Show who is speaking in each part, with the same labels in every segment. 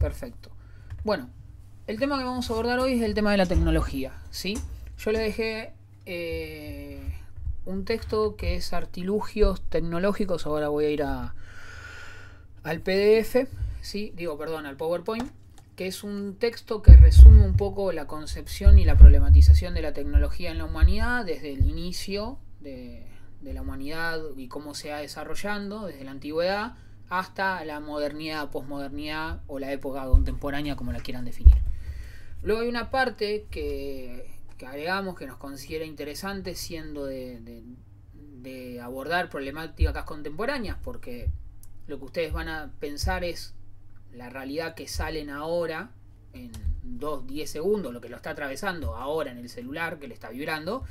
Speaker 1: Perfecto. Bueno, el tema que vamos a abordar hoy es el tema de la tecnología, ¿sí? Yo le dejé un texto que es artilugios tecnológicos. Ahora voy a ir al PDF, ¿sí? Digo, perdón, al PowerPoint, que es un texto que resume un poco la concepción y la problematización de la tecnología en la humanidad desde el inicio de la humanidad y cómo se ha desarrollando desde la antigüedad hasta la modernidad, posmodernidad o la época contemporánea, como la quieran definir. Luego hay una parte que agregamos que nos considera interesante, siendo de abordar problemáticas contemporáneas, porque lo que ustedes van a pensar es la realidad que salen ahora en 10 segundos, lo que lo está atravesando ahora en el celular que le está vibrando,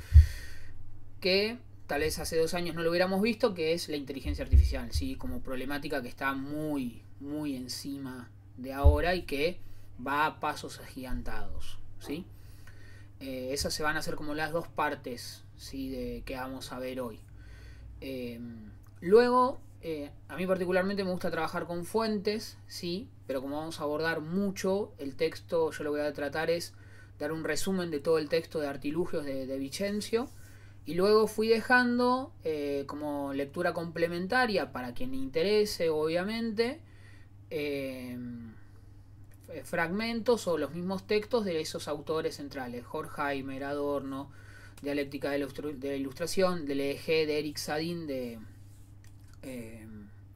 Speaker 1: que tal vez hace 2 años no lo hubiéramos visto, que es la inteligencia artificial, ¿sí? Como problemática que está muy, muy encima de ahora y que va a pasos agigantados, ¿sí? Esas se van a hacer como las dos partes, ¿sí? Que vamos a ver hoy. Luego, a mí particularmente me gusta trabajar con fuentes, ¿sí? Pero como vamos a abordar mucho el texto, yo lo que voy a tratar es dar un resumen de todo el texto de Artilugios de Vicencio. Y luego fui dejando como lectura complementaria para quien le interese, obviamente, fragmentos o los mismos textos de esos autores centrales: Horkheimer, Adorno, Dialéctica de la Ilustración, del EEG, de Eric Sadin,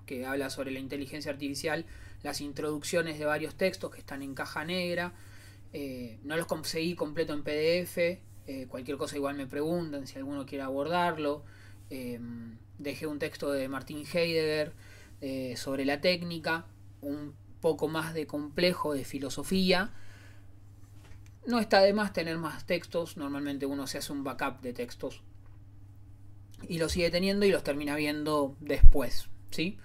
Speaker 1: que habla sobre la inteligencia artificial, las introducciones de varios textos que están en caja negra. No los conseguí completo en PDF. Cualquier cosa igual me preguntan si alguno quiere abordarlo. Dejé un texto de Martin Heidegger sobre la técnica, un poco más de complejo, de filosofía. No está de más tener más textos. Normalmente uno se hace un backup de textos y los sigue teniendo y los termina viendo después, ¿sí?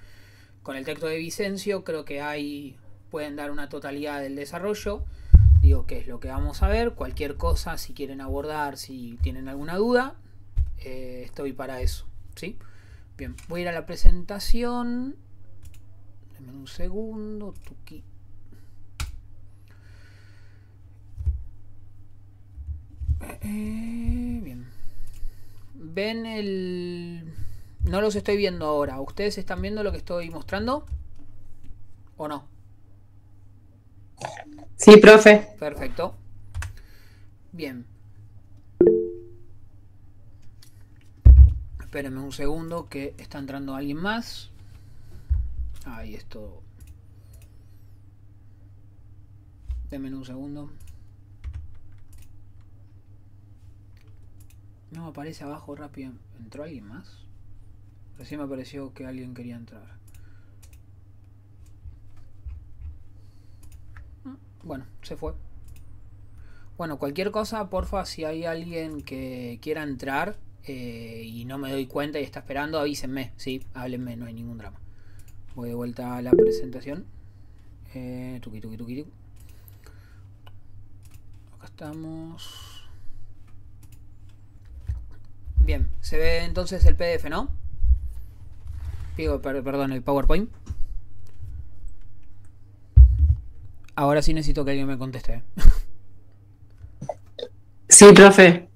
Speaker 1: Con el texto de Vicencio creo que ahí pueden dar una totalidad del desarrollo. Digo, qué es lo que vamos a ver. Cualquier cosa, si quieren abordar, si tienen alguna duda, estoy para eso, ¿sí? Bien, voy a ir a la presentación. Deme un segundo. Tuki. Bien. Ven el... No los estoy viendo ahora. ¿Ustedes están viendo lo que estoy mostrando? ¿O no?
Speaker 2: Sí, profe.
Speaker 1: Perfecto. Bien. Espérenme un segundo que está entrando alguien más. Ahí esto. Denme un segundo. No aparece abajo rápido. ¿Entró alguien más? Recién me pareció que alguien quería entrar. Bueno, se fue. Bueno, cualquier cosa, porfa, si hay alguien que quiera entrar y no me doy cuenta y está esperando, avísenme, ¿sí? Háblenme, no hay ningún drama. Voy de vuelta a la presentación. Tuki. Acá estamos. Bien, se ve entonces el PDF, ¿no? Pido, perdón, el PowerPoint. Ahora sí necesito que alguien me conteste.
Speaker 2: Sí, profe.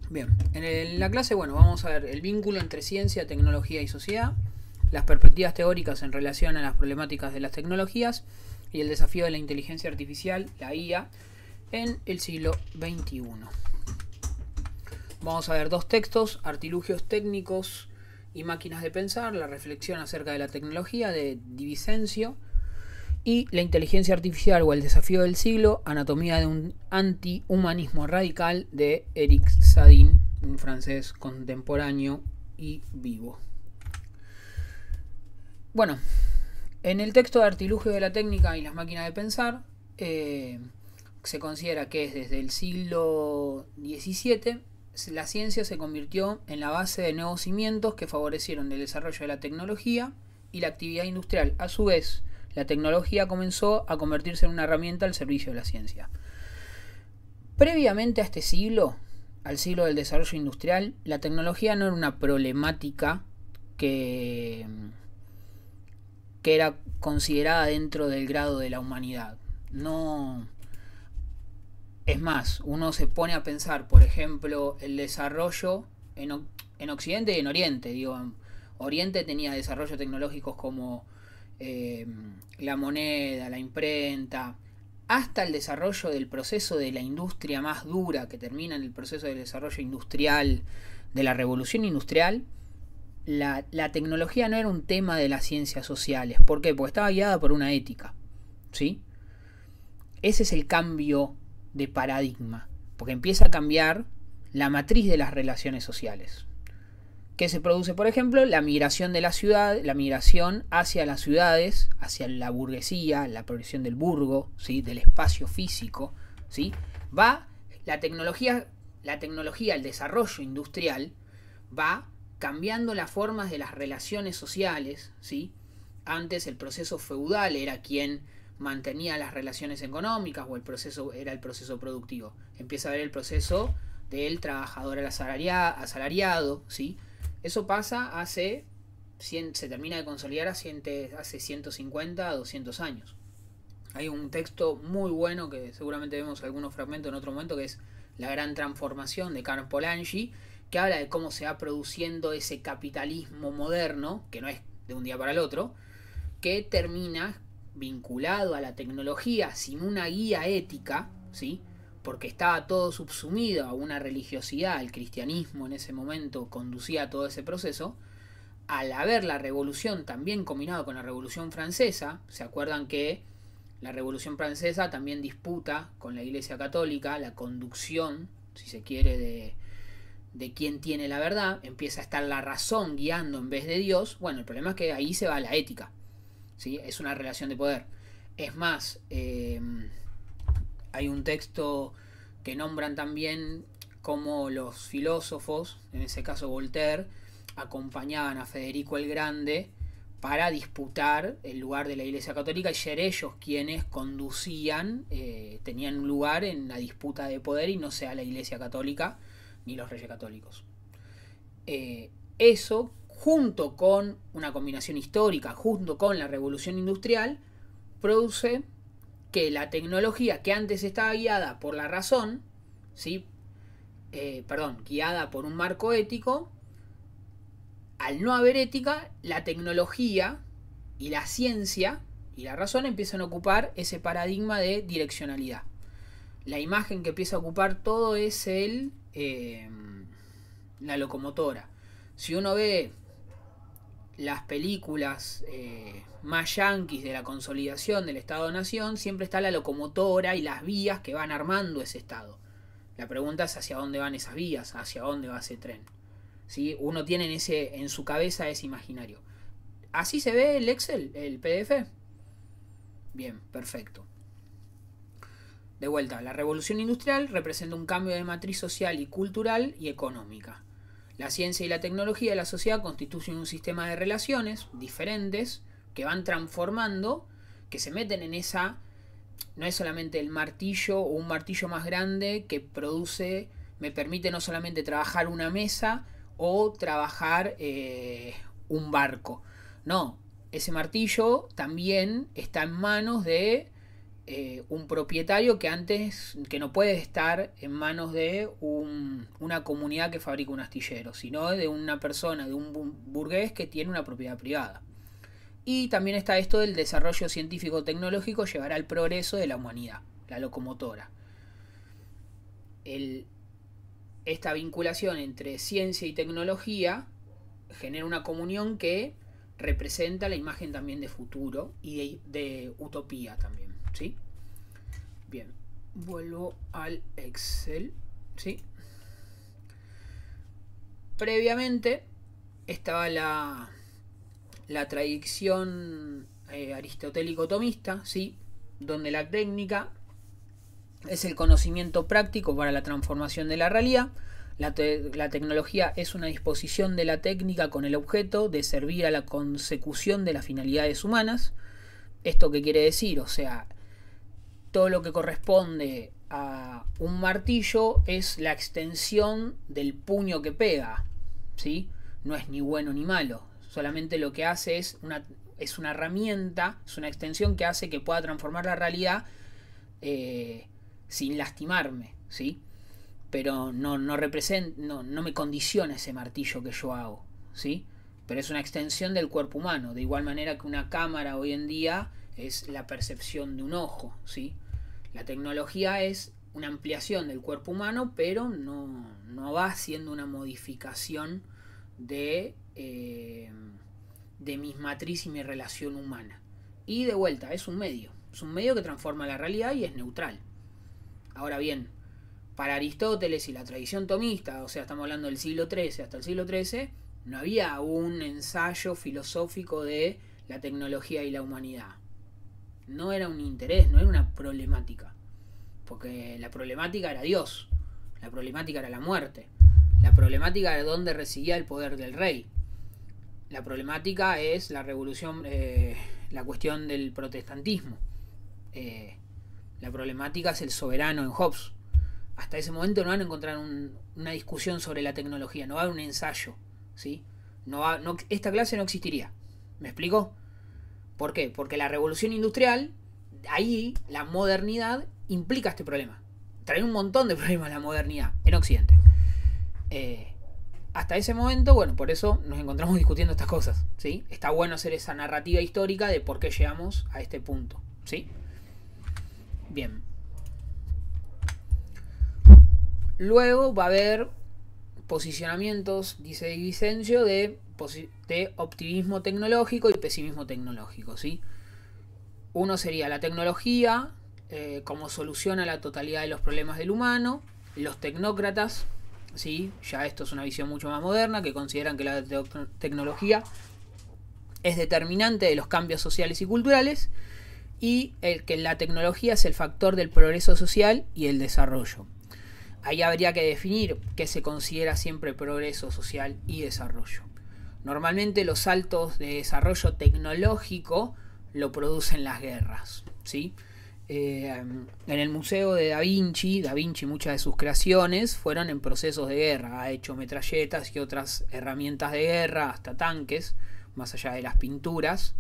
Speaker 1: Bien, en la clase, bueno, vamos a ver el vínculo entre ciencia, tecnología y sociedad, las perspectivas teóricas en relación a las problemáticas de las tecnologías y el desafío de la inteligencia artificial, la IA, en el siglo XXI. Vamos a ver dos textos: Artilugios técnicos y máquinas de pensar, la reflexión acerca de la tecnología, de Di Vicencio, y la inteligencia artificial o el desafío del siglo, anatomía de un antihumanismo radical, de Eric Sadin, un francés contemporáneo y vivo. Bueno, en el texto de Artilugio de la técnica y las máquinas de pensar, se considera que es desde el siglo XVII la ciencia se convirtió en la base de nuevos cimientos que favorecieron el desarrollo de la tecnología y la actividad industrial. A su vez, la tecnología comenzó a convertirse en una herramienta al servicio de la ciencia. Previamente a este siglo, al siglo del desarrollo industrial, la tecnología no era una problemática que que era considerada dentro del grado de la humanidad. No. Es más, uno se pone a pensar, por ejemplo, el desarrollo en Occidente y en Oriente. Digo, en Oriente tenía desarrollos tecnológicos como la moneda, la imprenta, hasta el desarrollo del proceso de la industria más dura, que termina en el proceso del desarrollo industrial, de la revolución industrial. La tecnología no era un tema de las ciencias sociales. ¿Por qué? Porque estaba guiada por una ética. ¿Sí? Ese es el cambio de paradigma. Porque empieza a cambiar la matriz de las relaciones sociales. ¿Qué se produce? Por ejemplo, la migración de la ciudad, la migración hacia las ciudades, hacia la burguesía, la progresión del burgo, ¿sí? Del espacio físico, ¿sí? Va la tecnología, el desarrollo industrial va cambiando las formas de las relaciones sociales, ¿sí? Antes el proceso feudal era quien mantenía las relaciones económicas, o era el proceso productivo. Empieza a ver el proceso del trabajador al asalariado, ¿sí? Eso pasa se termina de consolidar hace 150 a 200 años. Hay un texto muy bueno que seguramente vemos algunos fragmentos en otro momento, que es La Gran Transformación, de Carl Polanyi, que habla de cómo se va produciendo ese capitalismo moderno, que no es de un día para el otro, que termina vinculado a la tecnología sin una guía ética, ¿sí? Porque estaba todo subsumido a una religiosidad. El cristianismo en ese momento conducía todo ese proceso. Al haber la revolución también combinado con la revolución francesa, ¿se acuerdan que la revolución francesa también disputa con la Iglesia Católica la conducción, si se quiere, de quién tiene la verdad? Empieza a estar la razón guiando en vez de Dios. Bueno, el problema es que ahí se va la ética, ¿sí? Es una relación de poder. Es más, hay un texto que nombran también cómo los filósofos, en ese caso Voltaire, acompañaban a Federico el Grande para disputar el lugar de la Iglesia Católica, y ser ellos quienes conducían, tenían un lugar en la disputa de poder, y no sea la Iglesia Católica ni los Reyes Católicos. Eso, junto con una combinación histórica, junto con la Revolución Industrial, produce que la tecnología, que antes estaba guiada por la razón, ¿sí? Guiada por un marco ético, al no haber ética, la tecnología y la ciencia y la razón empiezan a ocupar ese paradigma de direccionalidad. La imagen que empieza a ocupar todo es la locomotora. Si uno ve las películas más yanquis de la consolidación del Estado-Nación, siempre está la locomotora y las vías que van armando ese Estado. La pregunta es hacia dónde van esas vías, hacia dónde va ese tren. ¿Sí? Uno tiene en su cabeza ese imaginario. ¿Así se ve el Excel, el PDF? Bien, perfecto. De vuelta, la revolución industrial representa un cambio de matriz social y cultural y económica. La ciencia y la tecnología de la sociedad constituyen un sistema de relaciones diferentes que van transformando, que se meten en esa... No es solamente el martillo o un martillo más grande que me permite no solamente trabajar una mesa o trabajar un barco. No, ese martillo también está en manos de un propietario que no puede estar en manos de una comunidad que fabrica un astillero, sino de una persona, de un burgués que tiene una propiedad privada. Y también está esto del desarrollo científico-tecnológico llevará al progreso de la humanidad, la locomotora. Esta vinculación entre ciencia y tecnología genera una comunión que representa la imagen también de futuro y de utopía también, ¿sí? Bien, vuelvo al Excel, ¿sí? Previamente estaba la tradición aristotélico-tomista, ¿sí? Donde la técnica es el conocimiento práctico para la transformación de la realidad. La tecnología es una disposición de la técnica con el objeto de servir a la consecución de las finalidades humanas. ¿Esto qué quiere decir? O sea, todo lo que corresponde a un martillo es la extensión del puño que pega, ¿sí? No es ni bueno ni malo. Solamente lo que hace es es una herramienta, es una extensión que hace que pueda transformar la realidad sin lastimarme, ¿sí? Pero no me condiciona ese martillo que yo hago, ¿sí? Pero es una extensión del cuerpo humano, de igual manera que una cámara hoy en día es la percepción de un ojo, ¿sí? La tecnología es una ampliación del cuerpo humano, pero no va haciendo una modificación de mi matriz y mi relación humana. Y de vuelta, es un medio que transforma la realidad y es neutral. Ahora bien, para Aristóteles y la tradición tomista, o sea, estamos hablando del siglo XIII hasta el siglo XIII, no había un ensayo filosófico de la tecnología y la humanidad. No era un interés, no era una problemática. Porque la problemática era Dios, la problemática era la muerte, la problemática era dónde residía el poder del rey. La problemática es la revolución, la cuestión del protestantismo. La problemática es el soberano en Hobbes. Hasta ese momento no van a encontrar una discusión sobre la tecnología, no va a haber un ensayo, ¿sí? Esta clase no existiría. ¿Me explico? ¿Por qué? Porque la revolución industrial, ahí la modernidad implica este problema. Trae un montón de problemas la modernidad en Occidente. Hasta ese momento, bueno, por eso nos encontramos discutiendo estas cosas, ¿sí? Está bueno hacer esa narrativa histórica de por qué llegamos a este punto, ¿sí? Bien. Luego va a haber posicionamientos, dice Di Vicencio, de optimismo tecnológico y pesimismo tecnológico, ¿sí? Uno sería la tecnología como solución a la totalidad de los problemas del humano, los tecnócratas, ¿sí? Ya esto es una visión mucho más moderna, que consideran que la tecnología es determinante de los cambios sociales y culturales y que la tecnología es el factor del progreso social y el desarrollo. Ahí habría que definir qué se considera siempre progreso social y desarrollo. Normalmente los saltos de desarrollo tecnológico lo producen las guerras, ¿sí? En el museo de Da Vinci, muchas de sus creaciones fueron en procesos de guerra. Ha hecho metralletas y otras herramientas de guerra, hasta tanques, más allá de las pinturas,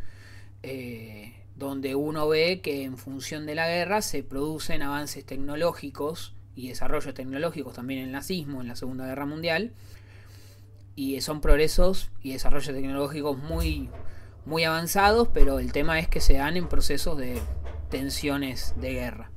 Speaker 1: donde uno ve que en función de la guerra se producen avances tecnológicos y desarrollos tecnológicos también en el nazismo, en la Segunda Guerra Mundial, y son progresos y desarrollos tecnológicos muy, muy avanzados, pero el tema es que se dan en procesos de tensiones de guerra.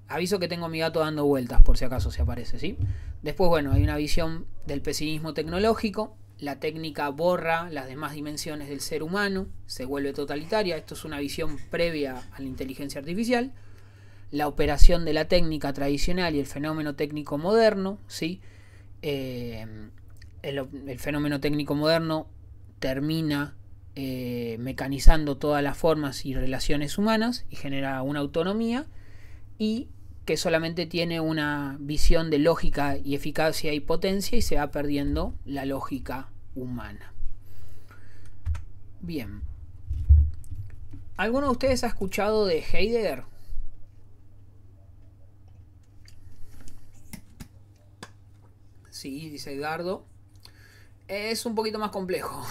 Speaker 1: Aviso que tengo a mi gato dando vueltas por si acaso se aparece, ¿sí? Después, bueno, hay una visión del pesimismo tecnológico. La técnica borra las demás dimensiones del ser humano, se vuelve totalitaria. Esto es una visión previa a la inteligencia artificial. La operación de la técnica tradicional y el fenómeno técnico moderno, ¿sí? El fenómeno técnico moderno termina mecanizando todas las formas y relaciones humanas y genera una autonomía, y que solamente tiene una visión de lógica y eficacia y potencia, y se va perdiendo la lógica humana. Bien. ¿Alguno de ustedes ha escuchado de Heidegger? Sí, dice Edgardo. Es un poquito más complejo.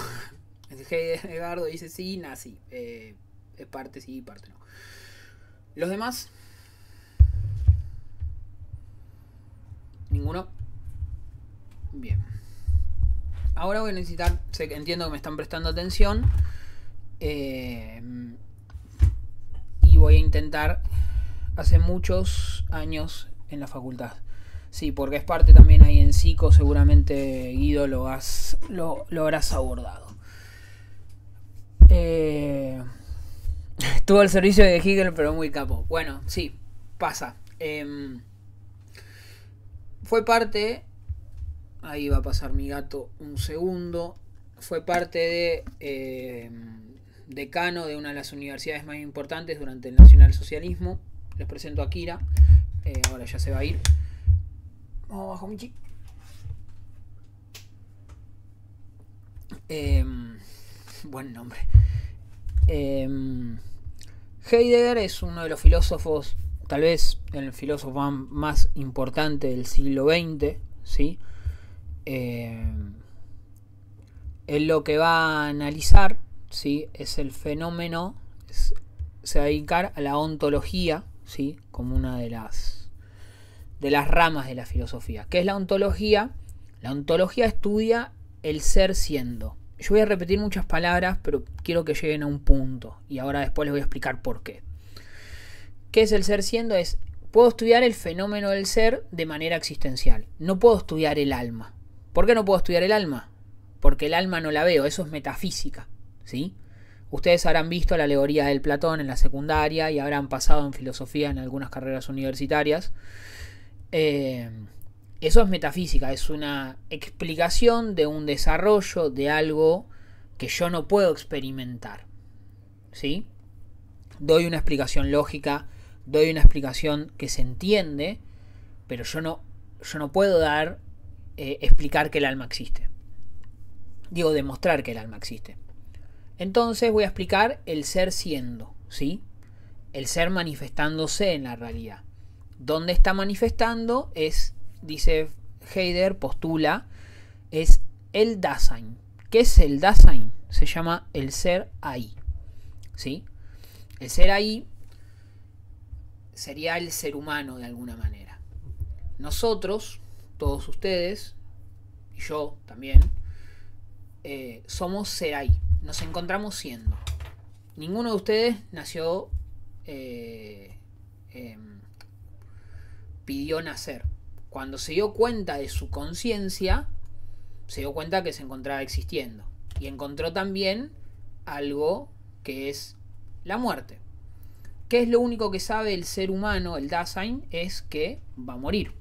Speaker 1: Edgardo dice sí, nazi. Es parte sí, parte no. ¿Los demás? ¿Ninguno? Bien. Ahora voy a necesitar, entiendo que me están prestando atención, y voy a intentar, hace muchos años en la facultad. Sí, porque es parte también ahí en psico, seguramente Guido lo habrás abordado. Estuvo al servicio de Hegel, pero muy capo. Bueno, sí, pasa. Fue parte, ahí va a pasar mi gato un segundo, fue parte de decano de una de las universidades más importantes durante el nacionalsocialismo. Les presento a Kira, ahora ya se va a ir. Vamos abajo, Michi. Buen nombre. Heidegger es uno de los filósofos, tal vez el filósofo más importante del siglo XX, ¿sí? Él lo que va a analizar, ¿sí? Es el fenómeno, se va a dedicar a la ontología, ¿sí? Como una de las ramas de la filosofía. ¿Qué es la ontología? La ontología estudia el ser siendo. Yo voy a repetir muchas palabras, pero quiero que lleguen a un punto. Y ahora después les voy a explicar por qué. ¿Qué es el ser siendo? Puedo estudiar el fenómeno del ser de manera existencial. No puedo estudiar el alma. ¿Por qué no puedo estudiar el alma? Porque el alma no la veo, eso es metafísica, ¿sí? Ustedes habrán visto la alegoría del Platón en la secundaria y habrán pasado en filosofía en algunas carreras universitarias. Eso es metafísica, es una explicación de un desarrollo de algo que yo no puedo experimentar, ¿sí? Doy una explicación lógica, doy una explicación que se entiende, pero yo no puedo explicar que el alma existe. Digo, demostrar que el alma existe. Entonces voy a explicar el ser siendo, ¿sí? El ser manifestándose en la realidad. ¿Dónde está manifestando? Dice Heidegger, postula, es el Dasein. ¿Qué es el Dasein? Se llama el ser ahí, ¿sí? El ser ahí sería el ser humano de alguna manera. Nosotros, todos ustedes, y yo también, somos ser ahí. Nos encontramos siendo. Ninguno de ustedes nació, pidió nacer. Cuando se dio cuenta de su conciencia, se dio cuenta que se encontraba existiendo. Y encontró también algo que es la muerte. ¿Qué es lo único que sabe el ser humano, el Dasein? Es que va a morir.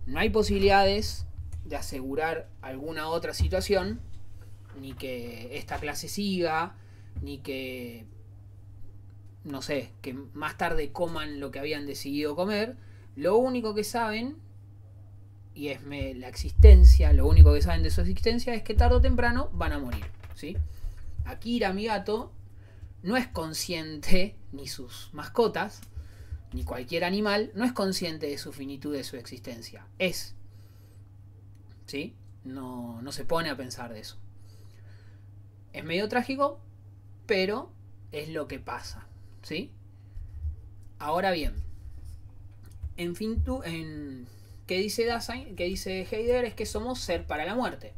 Speaker 1: No hay posibilidades de asegurar alguna otra situación, ni que esta clase siga, ni que, no sé, que más tarde coman lo que habían decidido comer. Lo único que saben, y es la existencia, lo único que saben de su existencia es que tarde o temprano van a morir, ¿sí? Akira, mi gato, no es consciente, ni sus mascotas, ni cualquier animal, no es consciente de su finitud, de su existencia. ¿Sí? No se pone a pensar de eso. Es medio trágico, pero es lo que pasa, ¿sí? Ahora bien, ¿qué dice Dasein? ¿Qué dice Heidegger? Es que somos ser para la muerte.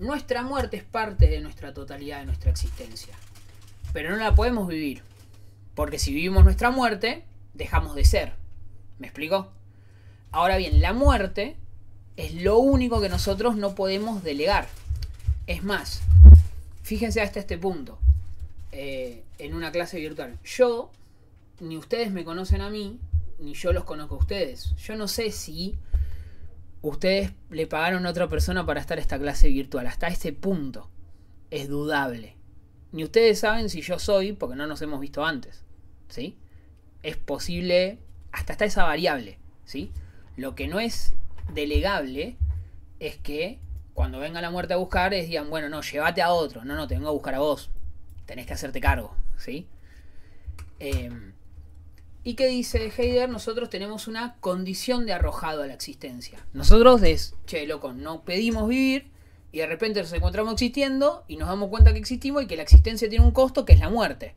Speaker 1: Nuestra muerte es parte de nuestra totalidad, de nuestra existencia. Pero no la podemos vivir. Porque si vivimos nuestra muerte, dejamos de ser. ¿Me explico? Ahora bien, la muerte es lo único que nosotros no podemos delegar. Es más, fíjense hasta este punto. En una clase virtual. Ni ustedes me conocen a mí, ni yo los conozco a ustedes. Yo no sé si ustedes le pagaron a otra persona para estar en esta clase virtual. Hasta ese punto es dudable. Ni ustedes saben si yo soy, porque no nos hemos visto antes, ¿sí? Es posible, hasta está esa variable, ¿sí? Lo que no es delegable es que cuando venga la muerte a buscar, digan, bueno, no, llévate a otro. No, te vengo a buscar a vos. Tenés que hacerte cargo, ¿sí? ¿Y qué dice Heidegger? Nosotros tenemos una condición de arrojado a la existencia. Nosotros loco, no pedimos vivir y de repente nos encontramos existiendo y nos damos cuenta que existimos y que la existencia tiene un costo que es la muerte.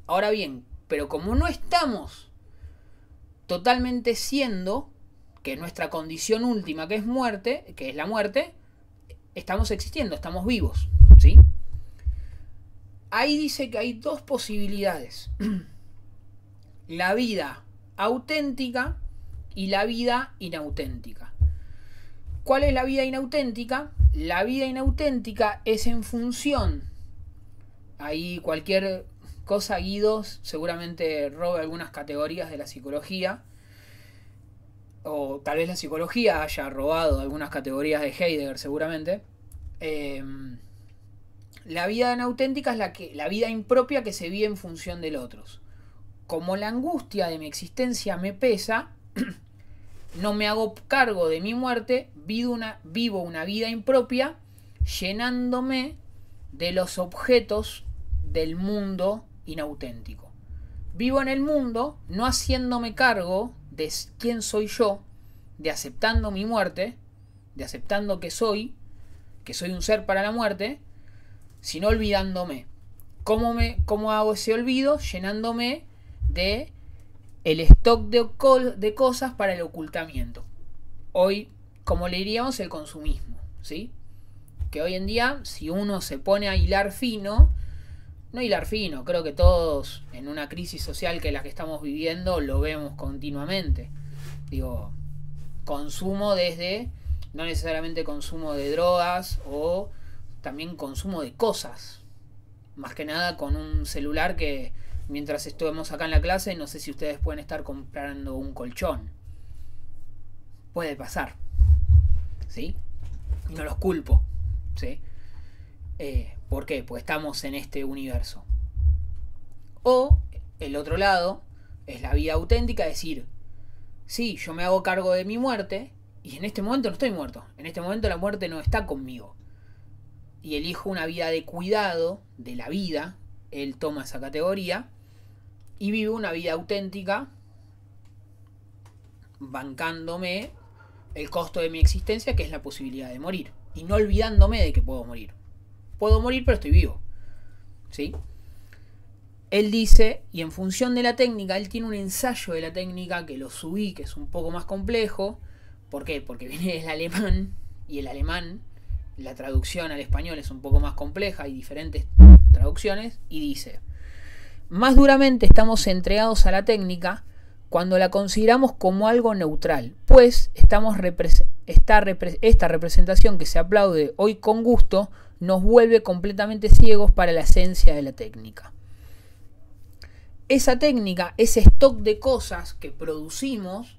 Speaker 1: Ahora bien, pero como no estamos totalmente siendo, que es nuestra condición última, que es la muerte, estamos existiendo, estamos vivos, ¿sí? Ahí dice que hay dos posibilidades. La vida auténtica y la vida inauténtica. ¿Cuál es la vida inauténtica? La vida inauténtica es en función. Ahí cualquier cosa, Guido seguramente robe algunas categorías de la psicología. O tal vez la psicología haya robado algunas categorías de Heidegger, seguramente. La vida inauténtica es la vida impropia que se vive en función del otro. Como la angustia de mi existencia me pesa, no me hago cargo de mi muerte, vivo una vida impropia, llenándome de los objetos del mundo inauténtico. Vivo en el mundo, no haciéndome cargo de quién soy yo, de aceptando mi muerte, de aceptando que soy un ser para la muerte, sino olvidándome. ¿Cómo hago ese olvido? Llenándome de el stock de cosas para el ocultamiento. Hoy, como le diríamos, el consumismo, ¿sí? Que hoy en día, si uno se pone a hilar fino, no hilar fino, creo que todos en una crisis social que la que estamos viviendo lo vemos continuamente. Digo, consumo desde, no necesariamente consumo de drogas, o también consumo de cosas. Más que nada con un celular que mientras estuvimos acá en la clase, no sé si ustedes pueden estar comprando un colchón. Puede pasar, ¿sí? No los culpo, ¿sí? ¿Por qué? Pues estamos en este universo. O el otro lado es la vida auténtica, es decir, sí, yo me hago cargo de mi muerte y en este momento no estoy muerto. En este momento la muerte no está conmigo. Y elijo una vida de cuidado de la vida. Él toma esa categoría y vive una vida auténtica, bancándome el costo de mi existencia, que es la posibilidad de morir, y no olvidándome de que puedo morir. Puedo morir, pero estoy vivo, ¿sí? Él dice, y en función de la técnica, él tiene un ensayo de la técnica que lo subí, que es un poco más complejo. ¿Por qué? Porque viene del alemán, y el alemán, la traducción al español es un poco más compleja, hay diferentes traducciones, y dice: más duramente estamos entregados a la técnica cuando la consideramos como algo neutral, pues esta representación que se aplaude hoy con gusto nos vuelve completamente ciegos para la esencia de la técnica. Esa técnica, ese stock de cosas que producimos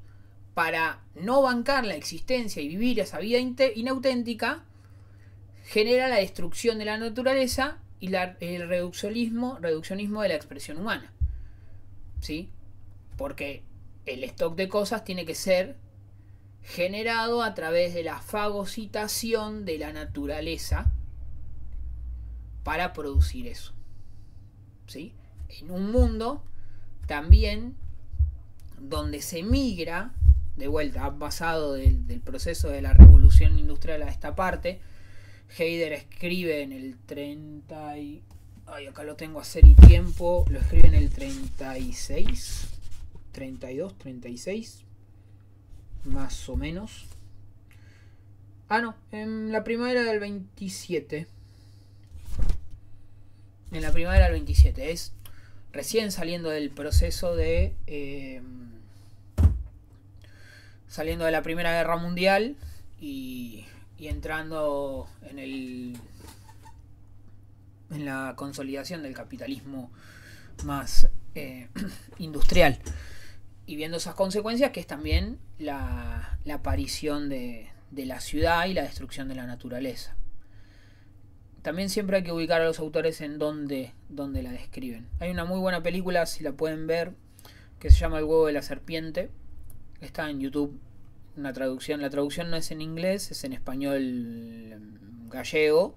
Speaker 1: para no bancar la existencia y vivir esa vida inauténtica, genera la destrucción de la naturaleza y el reduccionismo de la expresión humana, ¿sí? Porque el stock de cosas tiene que ser generado a través de la fagocitación de la naturaleza para producir eso, ¿sí? En un mundo también donde se migra, de vuelta, ha pasado del proceso de la revolución industrial a esta parte. Heider escribe en el 30 y... acá lo tengo a hacer y tiempo. Lo escribe en el 36, 32, 36, más o menos. No, en la primavera del 27. En la primavera del 27. Es recién saliendo del proceso de... saliendo de la Primera Guerra Mundial y entrando en la consolidación del capitalismo más industrial, y viendo esas consecuencias, que es también la aparición de la ciudad y la destrucción de la naturaleza. También siempre hay que ubicar a los autores en donde la describen. Hay una muy buena película, si la pueden ver, que se llama El huevo de la serpiente. Está en YouTube. La traducción no es en inglés, es en español gallego,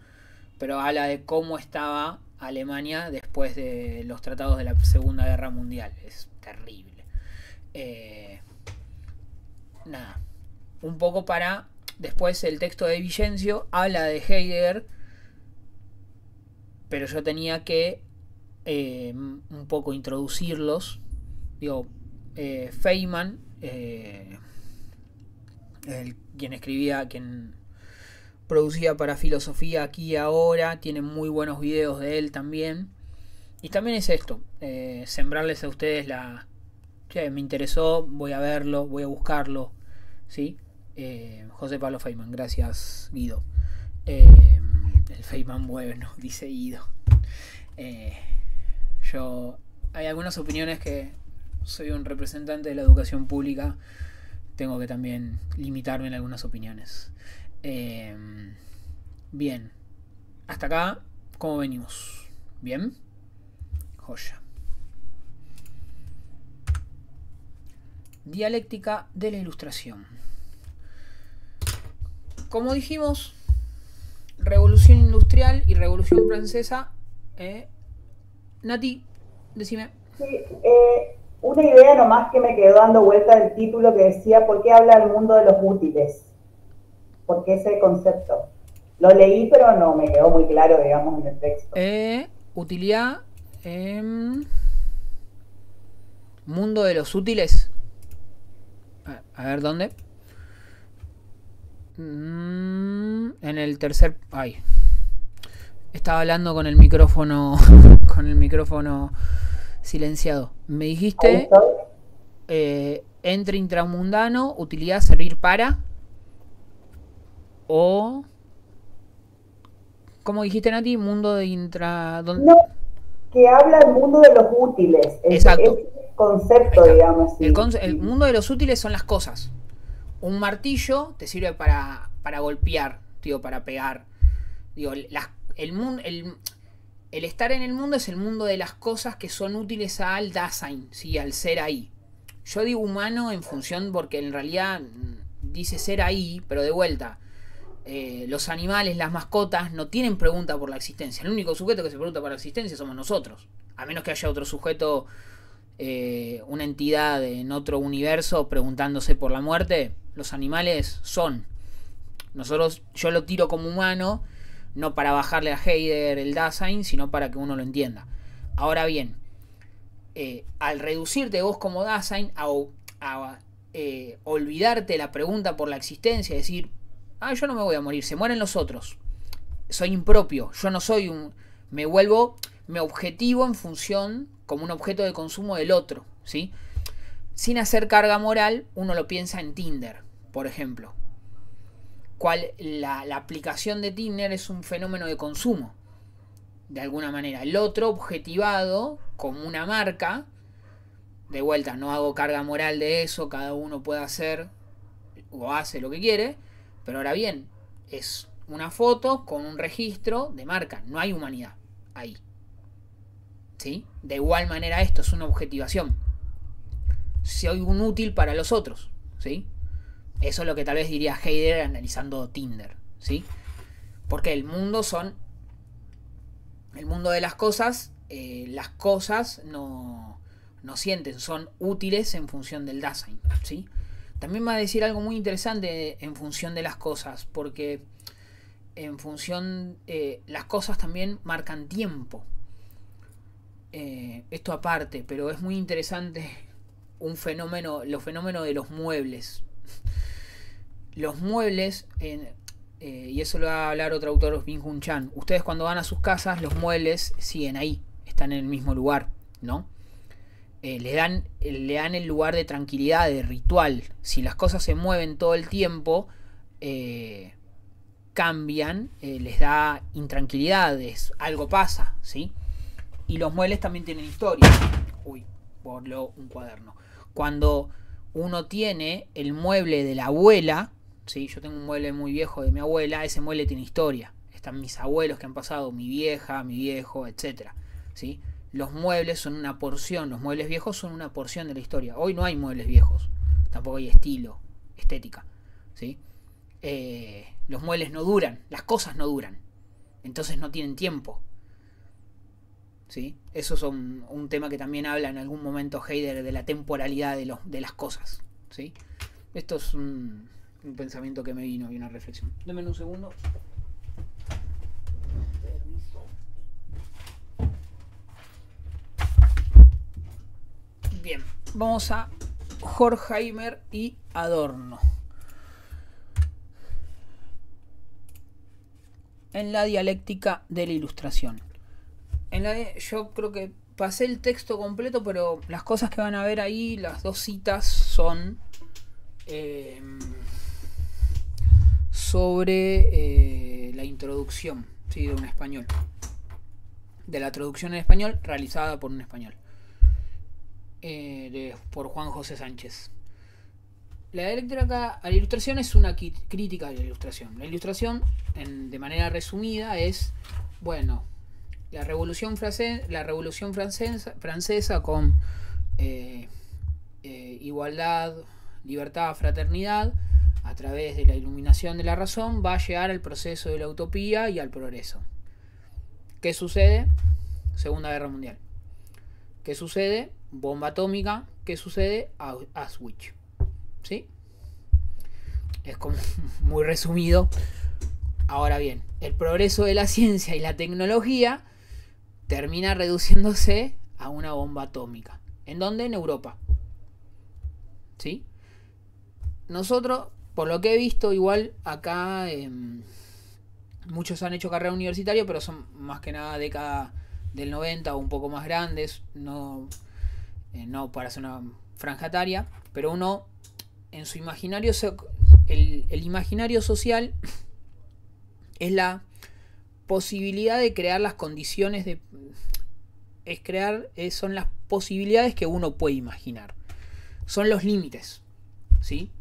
Speaker 1: pero habla de cómo estaba Alemania después de los tratados de la Segunda Guerra Mundial. Es terrible. Un poco para... Después el texto de Vicencio habla de Heidegger, pero yo tenía que un poco introducirlos. Digo, Feynman, quien producía para Filosofía Aquí y Ahora, tiene muy buenos videos de él también. Y también es esto, sembrarles a ustedes me interesó, voy a verlo, voy a buscarlo, ¿sí? José Pablo Feynman, gracias Guido. El Feynman bueno, dice Guido. Hay algunas opiniones que soy un representante de la educación pública, tengo que también limitarme en algunas opiniones. Bien, hasta acá, ¿cómo venimos? ¿Bien? Joya. Dialéctica de la ilustración. Como dijimos, Revolución Industrial y Revolución Francesa. Nati, decime.
Speaker 3: Sí, una idea nomás que me quedó dando vuelta del título, que decía: ¿por qué habla el mundo de los útiles? ¿Por qué ese concepto? Lo leí, pero no me quedó muy claro, digamos, en el texto.
Speaker 1: Utilidad. Mundo de los útiles. A ver dónde. En el tercer. Ay. Estaba hablando con el micrófono. Con el micrófono silenciado. Me dijiste. Entre intramundano. Utilidad servir para. O. ¿Cómo dijiste, Nati? Mundo de intra. ¿Dónde?
Speaker 3: No, que habla el mundo de los útiles.
Speaker 1: Exacto.
Speaker 3: Es concepto, digamos.
Speaker 1: El mundo de los útiles son las cosas. Un martillo te sirve para golpear, tío, para pegar. Digo, el estar en el mundo es el mundo de las cosas que son útiles al Dasein, ¿sí? Al ser ahí. Yo digo humano en función porque en realidad dice ser ahí, pero de vuelta. Los animales, las mascotas, no tienen pregunta por la existencia. El único sujeto que se pregunta por la existencia somos nosotros. A menos que haya otro sujeto, una entidad en otro universo preguntándose por la muerte. Los animales son. Yo lo tiro como humano, no para bajarle a Heidegger el Dasein, sino para que uno lo entienda. Ahora bien, al reducirte vos como Dasein a olvidarte la pregunta por la existencia, decir, yo no me voy a morir, se mueren los otros, soy impropio, yo no soy me objetivo en función como un objeto de consumo del otro, ¿sí? Sin hacer carga moral, uno lo piensa en Tinder, por ejemplo. La aplicación de Tinder es un fenómeno de consumo, de alguna manera. El otro objetivado como una marca, de vuelta, no hago carga moral de eso, cada uno puede hacer o hace lo que quiere, pero ahora bien, es una foto con un registro de marca, no hay humanidad ahí. ¿Sí? De igual manera esto es una objetivación. Soy un útil para los otros, ¿sí? Eso es lo que tal vez diría Heidegger analizando Tinder, ¿sí? Porque el mundo de las cosas no sienten, son útiles en función del Dasein, ¿sí? También va a decir algo muy interesante en función de las cosas, porque en función las cosas también marcan tiempo. Esto aparte, pero es muy interesante los fenómenos de los muebles. Los muebles, y eso lo va a hablar otro autor, Byung-Hun Chan. Ustedes cuando van a sus casas, los muebles siguen ahí, están en el mismo lugar, ¿no? Le dan el lugar de tranquilidad, de ritual. Si las cosas se mueven todo el tiempo, cambian, les da intranquilidades, algo pasa, ¿sí? Y los muebles también tienen historia. Uy, borló un cuaderno. Cuando uno tiene el mueble de la abuela, ¿sí? Yo tengo un mueble muy viejo de mi abuela, ese mueble tiene historia. Están mis abuelos que han pasado, mi vieja, mi viejo, etc. ¿Sí? Los muebles son una porción, los muebles viejos son una porción de la historia. Hoy no hay muebles viejos, tampoco hay estilo, estética, ¿sí? Los muebles no duran, las cosas no duran, entonces no tienen tiempo, ¿sí? Eso es un tema que también habla en algún momento Heidegger de la temporalidad de las cosas, ¿sí? Esto es un pensamiento que me vino y una reflexión. Denme un segundo. Bien, vamos a Horkheimer y Adorno. En la dialéctica de la ilustración. Yo creo que pasé el texto completo, pero las cosas que van a ver ahí, las dos citas son sobre la introducción, ¿sí? De un español. De la traducción en español realizada por un español. Por Juan José Sánchez. La dialéctica a la ilustración es una crítica de la ilustración. La ilustración, de manera resumida, es, bueno, la Revolución Francesa con igualdad, libertad, fraternidad, a través de la iluminación de la razón, va a llegar al proceso de la utopía y al progreso. ¿Qué sucede? Segunda Guerra Mundial. ¿Qué sucede? Bomba atómica. ¿Qué sucede? Auschwitz. ¿Sí? Es como muy resumido. Ahora bien, el progreso de la ciencia y la tecnología termina reduciéndose a una bomba atómica. ¿En dónde? En Europa. ¿Sí? Nosotros, por lo que he visto, igual acá muchos han hecho carrera universitaria, pero son más que nada década del 90 o un poco más grandes, no para hacer una franja etaria, pero uno en su imaginario, el imaginario social es la posibilidad de crear las condiciones de... son las posibilidades que uno puede imaginar. Son los límites, ¿sí?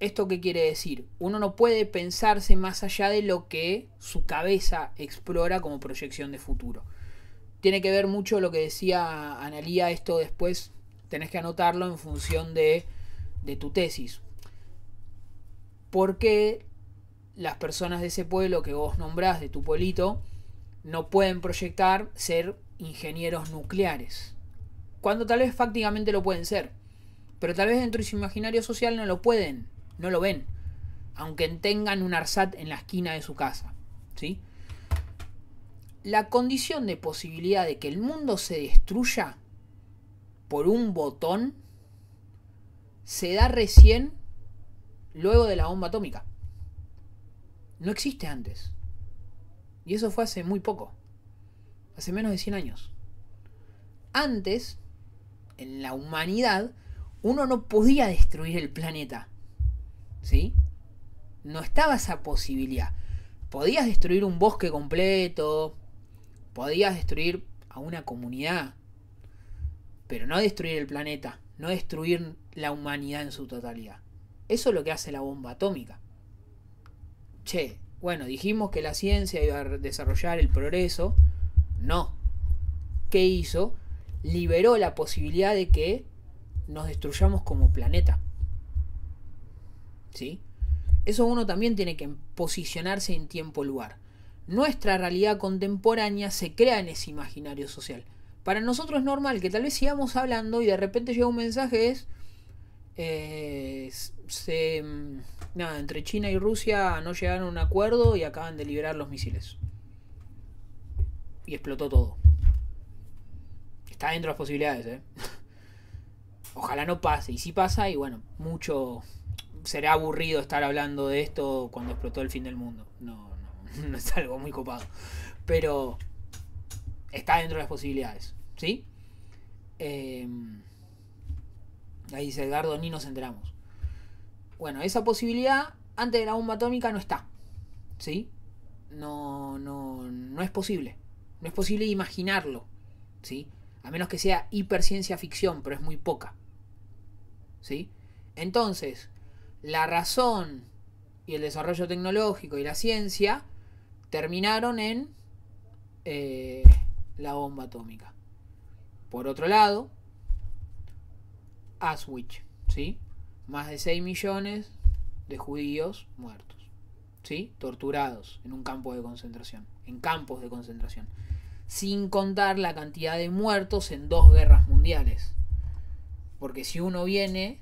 Speaker 1: ¿Esto qué quiere decir? Uno no puede pensarse más allá de lo que su cabeza explora como proyección de futuro. Tiene que ver mucho lo que decía Analía, esto después tenés que anotarlo en función de tu tesis. ¿Por qué las personas de ese pueblo que vos nombrás, de tu pueblito, no pueden proyectar ser ingenieros nucleares? Cuando tal vez fácticamente lo pueden ser, pero tal vez dentro de su imaginario social no lo pueden, no lo ven, aunque tengan un ARSAT en la esquina de su casa, ¿sí? La condición de posibilidad de que el mundo se destruya por un botón se da recién luego de la bomba atómica. No existe antes. Y eso fue hace muy poco. Hace menos de 100 años. Antes, en la humanidad, uno no podía destruir el planeta. ¿Sí? No estaba esa posibilidad. Podías destruir un bosque completo. Podías destruir a una comunidad. Pero no destruir el planeta. No destruir la humanidad en su totalidad. Eso es lo que hace la bomba atómica. Che, bueno, dijimos que la ciencia iba a desarrollar el progreso. No. ¿Qué hizo? Liberó la posibilidad de que nos destruyamos como planeta. ¿Sí? Eso uno también tiene que posicionarse en tiempo y lugar. Nuestra realidad contemporánea se crea en ese imaginario social. Para nosotros es normal que tal vez sigamos hablando y de repente llega un mensaje entre China y Rusia no llegaron a un acuerdo y acaban de liberar los misiles. Y explotó todo. Está dentro de las posibilidades, Ojalá no pase. Y si pasa, y bueno, mucho será aburrido estar hablando de esto cuando explotó el fin del mundo. No es algo muy copado. Pero está dentro de las posibilidades, ¿sí? Ahí dice Edgardo, ni nos enteramos. Bueno, esa posibilidad antes de la bomba atómica no está, ¿sí? No es posible. No es posible imaginarlo, ¿sí? A menos que sea hiperciencia ficción, pero es muy poca, ¿sí? Entonces, la razón y el desarrollo tecnológico y la ciencia terminaron en la bomba atómica. Por otro lado, Auschwitz, ¿sí? Más de 6 millones de judíos muertos, ¿sí? Torturados en un campo de concentración, en campos de concentración, sin contar la cantidad de muertos en 2 guerras mundiales. Porque si uno viene,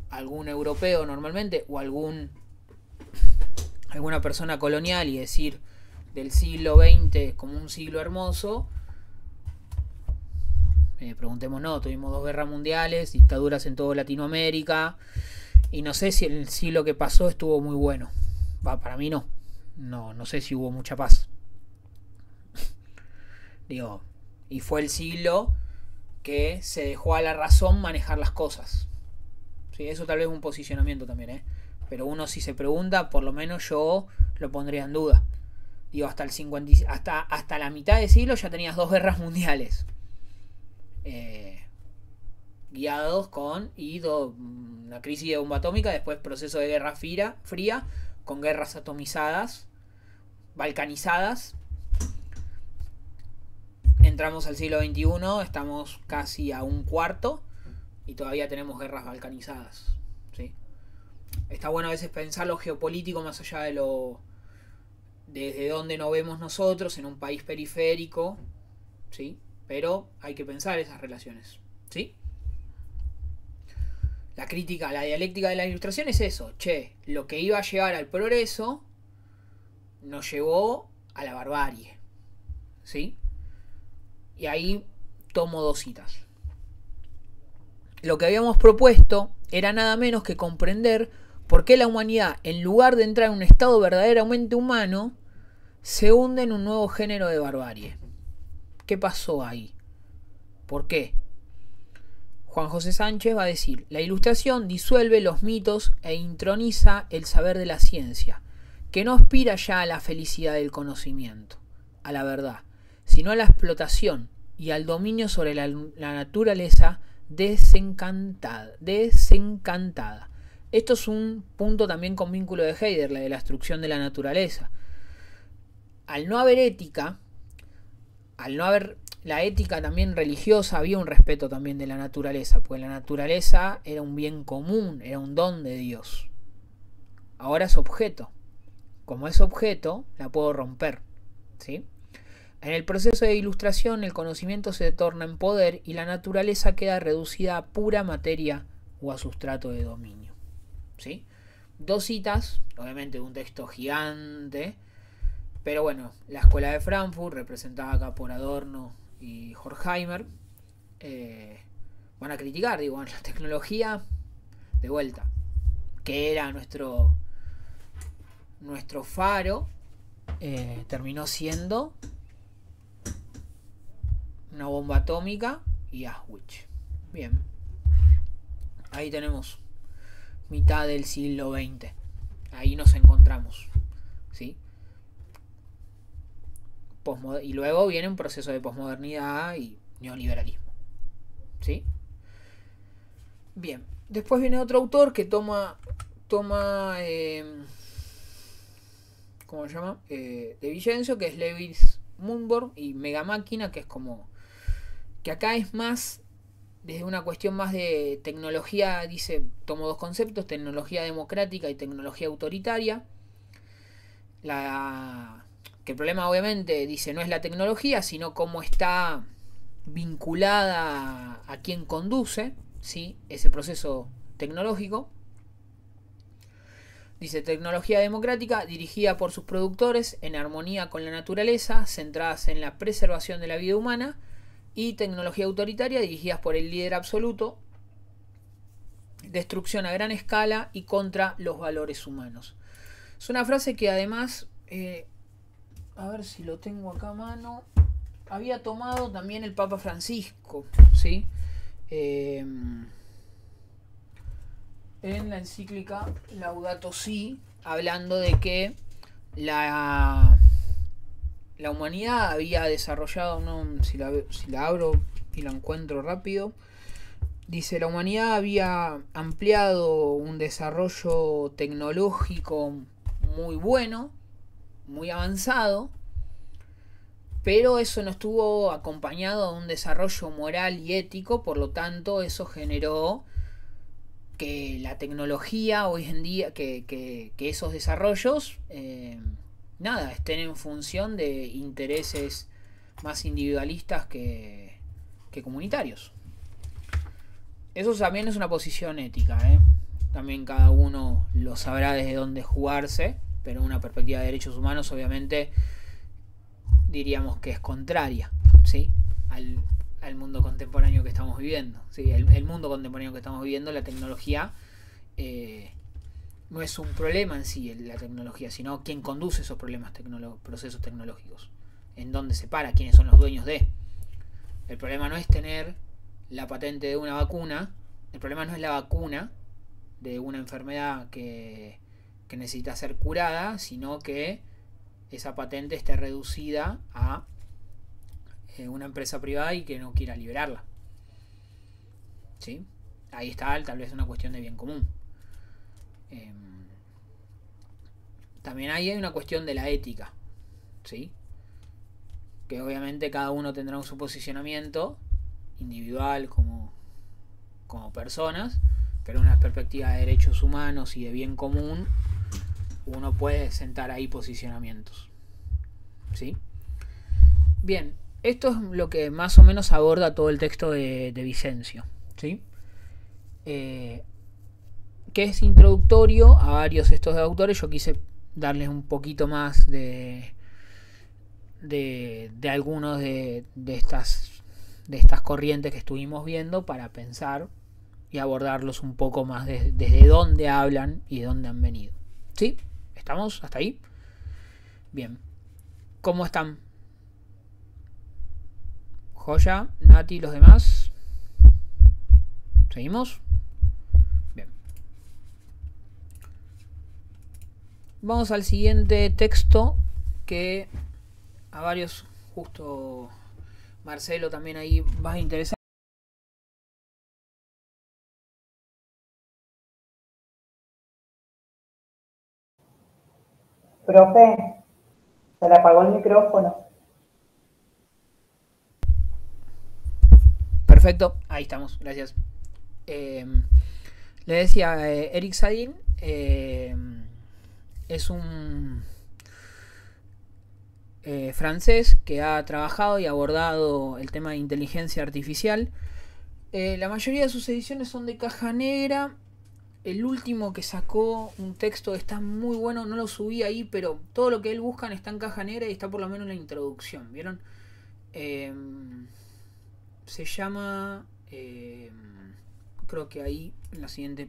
Speaker 1: algún europeo normalmente, o alguna persona colonial, y decir del siglo XX como un siglo hermoso, preguntémonos, tuvimos 2 guerras mundiales, dictaduras en toda Latinoamérica, y no sé si el siglo que pasó estuvo muy bueno. Para mí no sé si hubo mucha paz. Digo, y fue el siglo que se dejó a la razón manejar las cosas. Sí, eso tal vez es un posicionamiento también, pero uno, si se pregunta, por lo menos yo lo pondría en duda. Digo, hasta el 50, hasta la mitad del siglo ya tenías 2 guerras mundiales. Guiados con una crisis de bomba atómica, después proceso de guerra fría con guerras atomizadas, balcanizadas. Entramos al siglo XXI, estamos casi a un cuarto y todavía tenemos guerras balcanizadas, ¿sí? Está bueno a veces pensar lo geopolítico más allá de desde donde nos vemos nosotros, en un país periférico, ¿sí? Pero hay que pensar esas relaciones, ¿sí? La crítica, la dialéctica de la ilustración es eso. Che, lo que iba a llevar al progreso nos llevó a la barbarie, ¿sí? Y ahí tomo 2 citas. Lo que habíamos propuesto era nada menos que comprender por qué la humanidad, en lugar de entrar en un estado verdaderamente humano, se hunde en un nuevo género de barbarie. ¿Qué pasó ahí? ¿Por qué? Juan José Sánchez va a decir: la Ilustración disuelve los mitos e introniza el saber de la ciencia, que no aspira ya a la felicidad del conocimiento, a la verdad, sino a la explotación y al dominio sobre la naturaleza desencantada. Esto es un punto también con vínculo de Heidegger, la de la destrucción de la naturaleza. Al no haber ética, al no haber la ética también religiosa, había un respeto también de la naturaleza, porque la naturaleza era un bien común, era un don de Dios. Ahora es objeto. Como es objeto, la puedo romper, ¿sí? En el proceso de ilustración, el conocimiento se torna en poder y la naturaleza queda reducida a pura materia o a sustrato de dominio, ¿sí? 2 citas, obviamente de un texto gigante, pero bueno, la escuela de Frankfurt, representada acá por Adorno y Horkheimer, van a criticar, digo, la tecnología, de vuelta, que era nuestro faro, terminó siendo una bomba atómica y Auschwitz. Bien, ahí tenemos mitad del siglo XX, ahí nos encontramos, ¿sí? Y luego viene un proceso de posmodernidad y neoliberalismo, ¿sí? Bien, después viene otro autor que toma ¿cómo se llama? De Vicencio, que es Lewis Mumford, y Mega Máquina, que es como que acá es más desde una cuestión más de tecnología. Dice, tomo 2 conceptos: tecnología democrática y tecnología autoritaria. Que el problema, obviamente, dice, no es la tecnología, sino cómo está vinculada a quien conduce, ¿sí?, ese proceso tecnológico. Dice, tecnología democrática dirigida por sus productores en armonía con la naturaleza, centradas en la preservación de la vida humana, y tecnología autoritaria dirigidas por el líder absoluto, destrucción a gran escala y contra los valores humanos. Es una frase que además, a ver si lo tengo acá a mano, había tomado también el Papa Francisco, ¿sí? En la encíclica Laudato Si, hablando de que la humanidad había desarrollado, no, si la abro y la encuentro rápido, dice, la humanidad había ampliado un desarrollo tecnológico muy bueno, muy avanzado, pero eso no estuvo acompañado de un desarrollo moral y ético. Por lo tanto, eso generó que la tecnología hoy en día, que esos desarrollos estén en función de intereses más individualistas que comunitarios. Eso también es una posición ética, también cada uno lo sabrá desde dónde jugarse, pero una perspectiva de derechos humanos obviamente diríamos que es contraria, ¿sí?, al mundo contemporáneo que estamos viviendo, ¿sí? El mundo contemporáneo que estamos viviendo, la tecnología no es un problema en sí, la tecnología, sino quien conduce esos procesos tecnológicos, en dónde se para, quiénes son los dueños de. El problema no es tener la patente de una vacuna, el problema no es la vacuna de una enfermedad que necesita ser curada, sino que esa patente esté reducida a una empresa privada y que no quiera liberarla, ¿sí? Ahí está tal vez una cuestión de bien común. También hay una cuestión de la ética, ¿sí?, que obviamente cada uno tendrá su posicionamiento individual como personas, pero en una perspectiva de derechos humanos y de bien común uno puede sentar ahí posicionamientos, ¿sí? Bien, esto es lo que más o menos aborda todo el texto de Vicencio, ¿sí? Que es introductorio a varios estos de autores. Yo quise darles un poquito más de de algunos de estas corrientes que estuvimos viendo para pensar y abordarlos un poco más desde dónde hablan y de dónde han venido. ¿Sí? ¿Estamos hasta ahí? Bien. ¿Cómo están? Joya, Nati, los demás. ¿Seguimos? Bien. Vamos al siguiente texto que a varios, justo Marcelo también ahí va a interesar.
Speaker 3: Profe, se le apagó el micrófono.
Speaker 1: Perfecto, ahí estamos, gracias. Le decía, Eric Sadin es un francés que ha trabajado y abordado el tema de inteligencia artificial. La mayoría de sus ediciones son de caja negra. El último que sacó un texto está muy bueno, no lo subí ahí, pero todo lo que él busca está en caja negra y está por lo menos en la introducción, ¿vieron? Se llama, creo que ahí en la siguiente,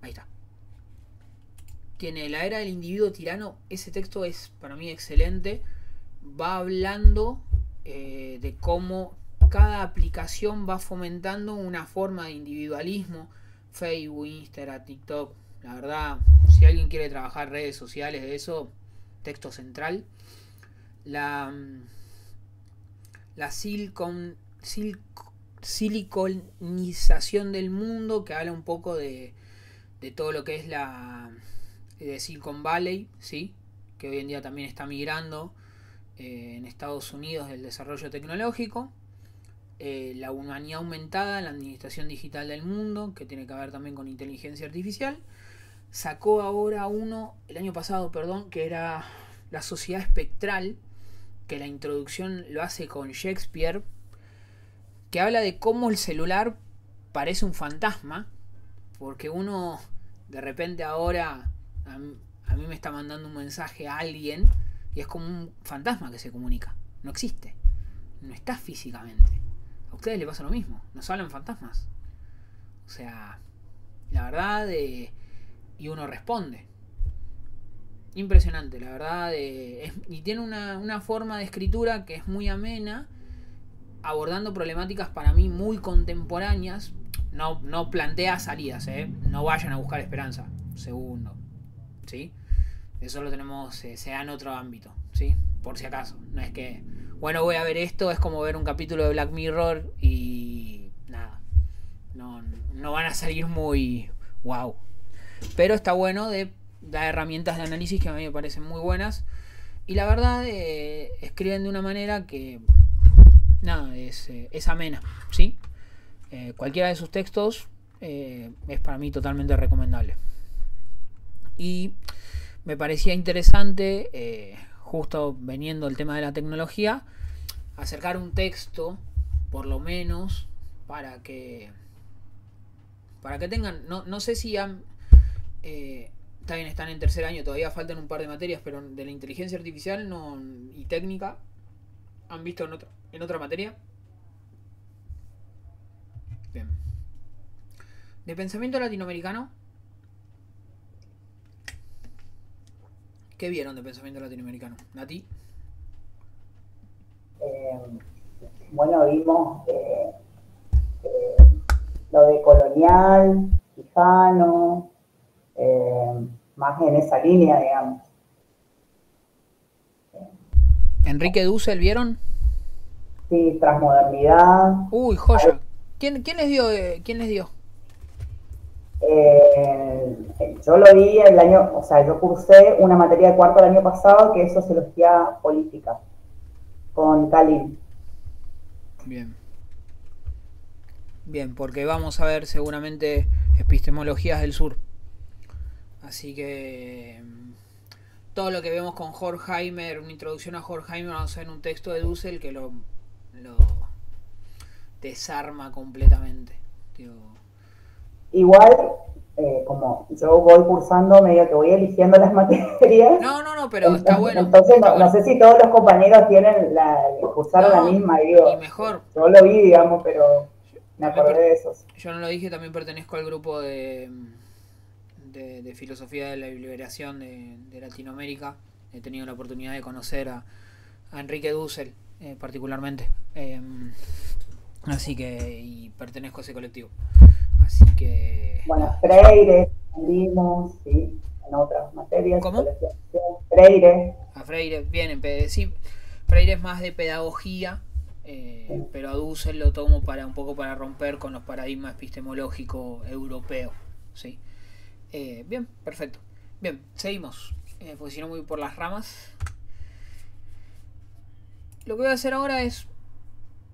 Speaker 1: ahí está, tiene La era del individuo tirano. Ese texto es para mí excelente, va hablando de cómo cada aplicación va fomentando una forma de individualismo. Facebook, Instagram, TikTok, la verdad, si alguien quiere trabajar redes sociales de eso, texto central. La siliconización del mundo, que habla un poco de todo lo que es de Silicon Valley, ¿sí? Que hoy en día también está migrando en Estados Unidos del desarrollo tecnológico. La humanidad aumentada, la administración digital del mundo, que tiene que ver también con inteligencia artificial. Sacó ahora uno, el año pasado, perdón, que era La sociedad espectral, que la introducción lo hace con Shakespeare, que habla de cómo el celular parece un fantasma, porque uno de repente ahora a mí me está mandando un mensaje a alguien y es como un fantasma que se comunica, no existe, no está físicamente. A ustedes les pasa lo mismo, nos hablan fantasmas. O sea, la verdad, y uno responde. Impresionante, la verdad. Y tiene una forma de escritura que es muy amena, abordando problemáticas para mí muy contemporáneas. No plantea salidas, no vayan a buscar esperanza. Segundo, ¿sí? Eso lo tenemos, sea en otro ámbito, ¿sí? Por si acaso. No es que, bueno, voy a ver esto, es como ver un capítulo de Black Mirror y nada. No van a salir muy wow. Pero está bueno, da herramientas de análisis que a mí me parecen muy buenas. Y la verdad, escriben de una manera que, nada, es amena, ¿sí? Cualquiera de sus textos es para mí totalmente recomendable. Y me parecía interesante, justo veniendo el tema de la tecnología, acercar un texto, por lo menos, para que tengan, no sé si han, está bien, están en tercer año, todavía faltan un par de materias, pero de la inteligencia artificial y técnica, ¿han visto en otra materia? Bien. De pensamiento latinoamericano, ¿qué vieron de pensamiento latinoamericano? ¿Nati?
Speaker 3: Bueno, vimos lo de Colonial, Quijano, más en esa línea, digamos.
Speaker 1: ¿Enrique Dussel vieron?
Speaker 3: Sí, Transmodernidad.
Speaker 1: Uy, joya. ¿Quién les dio?
Speaker 3: Yo lo vi el año, o sea, yo cursé una materia de cuarto el año pasado que es Sociología Política, con Khalil.
Speaker 1: Bien, porque vamos a ver seguramente epistemologías del sur. Así que todo lo que vemos con Horkheimer, una introducción a Horkheimer, vamos a ver un texto de Dussel que lo desarma completamente.
Speaker 3: Igual, como yo voy cursando, medio que voy eligiendo las materias.
Speaker 1: No, pero está bueno.
Speaker 3: Entonces,
Speaker 1: está
Speaker 3: no
Speaker 1: bueno.
Speaker 3: sé si todos los compañeros cursaron la misma, digo.
Speaker 1: Y mejor.
Speaker 3: Yo lo vi, digamos, pero me acordé de esos.
Speaker 1: Yo no lo dije, también pertenezco al grupo de filosofía de la liberación de Latinoamérica. He tenido la oportunidad de conocer a Enrique Dussel, particularmente. Así que, y pertenezco a ese colectivo. Así que...
Speaker 3: Bueno, Freire, vimos, sí, en otras materias.
Speaker 1: ¿Cómo?
Speaker 3: Freire.
Speaker 1: A Freire, bien, sí, Freire es más de pedagogía, sí. Pero a Dussel lo tomo un poco para romper con los paradigmas epistemológicos europeos, ¿sí? Bien, perfecto. Bien, seguimos, porque si no voy por las ramas. Lo que voy a hacer ahora es,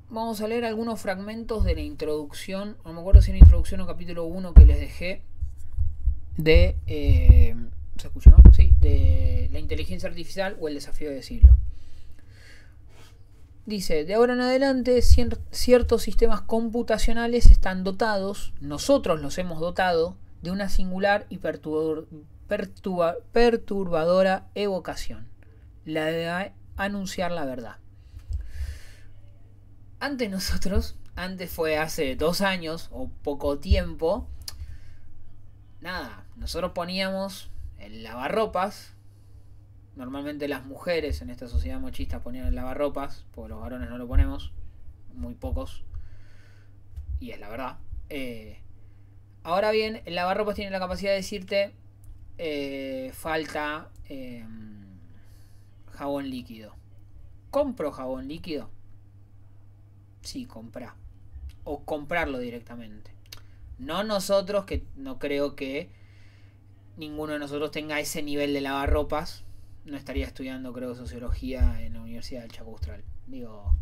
Speaker 1: vamos a leer algunos fragmentos de la introducción, no me acuerdo si era introducción o capítulo 1 que les dejé, de, ¿se escucha, no? Sí, de la inteligencia artificial o el desafío de siglo. Dice, de ahora en adelante ciertos sistemas computacionales están dotados, nosotros los hemos dotado, de una singular y perturbadora evocación, la de anunciar la verdad. Antes fue hace 2 años o poco tiempo, nada, nosotros poníamos el lavarropas. Normalmente las mujeres en esta sociedad machista ponían el lavarropas, porque los varones no lo ponemos, muy pocos, y es la verdad. Ahora bien, el lavarropas tiene la capacidad de decirte falta jabón líquido. ¿Compro jabón líquido? Sí, comprá. O comprarlo directamente. No nosotros, que no creo que ninguno de nosotros tenga ese nivel de lavarropas. No estaría estudiando, creo, sociología en la Universidad del Chaco Austral. Digo,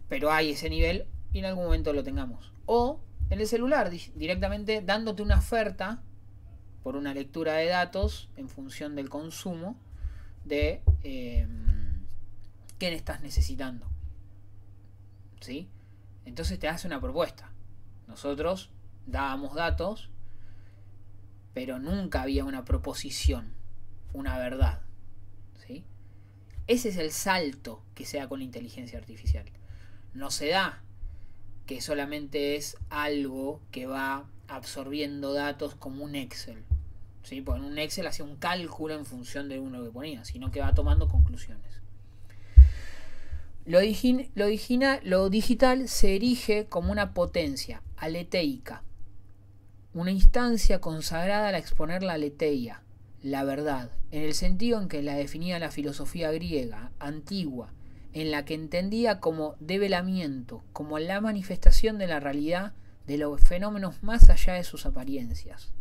Speaker 1: pero hay ese nivel y en algún momento lo tengamos. O en el celular, directamente dándote una oferta por una lectura de datos en función del consumo de qué estás necesitando. ¿Sí? Entonces te hace una propuesta. Nosotros dábamos datos, pero nunca había una proposición, una verdad. ¿Sí? Ese es el salto que se da con la inteligencia artificial. No se da que solamente es algo que va absorbiendo datos como un Excel. ¿Sí? Porque en un Excel hacía un cálculo en función de uno que ponía, sino que va tomando conclusiones. Lo digital se erige como una potencia aleteica, una instancia consagrada al exponer la aletheia, la verdad, en el sentido en que la definía la filosofía griega antigua, en la que entendía como develamiento, como la manifestación de la realidad de los fenómenos más allá de sus apariencias.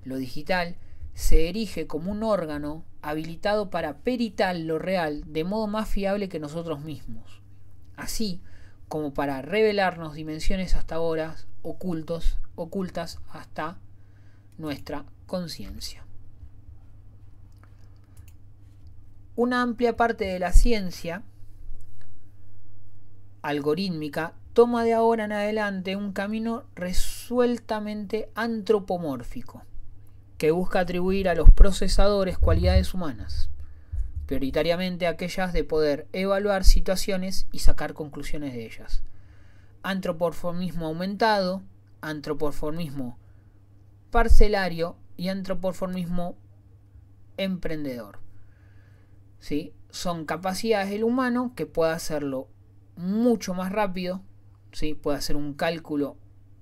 Speaker 1: Lo digital se erige como un órgano habilitado para peritar lo real de modo más fiable que nosotros mismos, así como para revelarnos dimensiones hasta ahora ocultas hasta nuestra conciencia. Una amplia parte de la ciencia algorítmica toma de ahora en adelante un camino resueltamente antropomórfico, que busca atribuir a los procesadores cualidades humanas, prioritariamente aquellas de poder evaluar situaciones y sacar conclusiones de ellas. Antropomorfismo aumentado, antropomorfismo parcelario y antropomorfismo emprendedor. ¿Sí? Son capacidades del humano que puede hacerlo mucho más rápido, ¿sí? Puede hacer un cálculo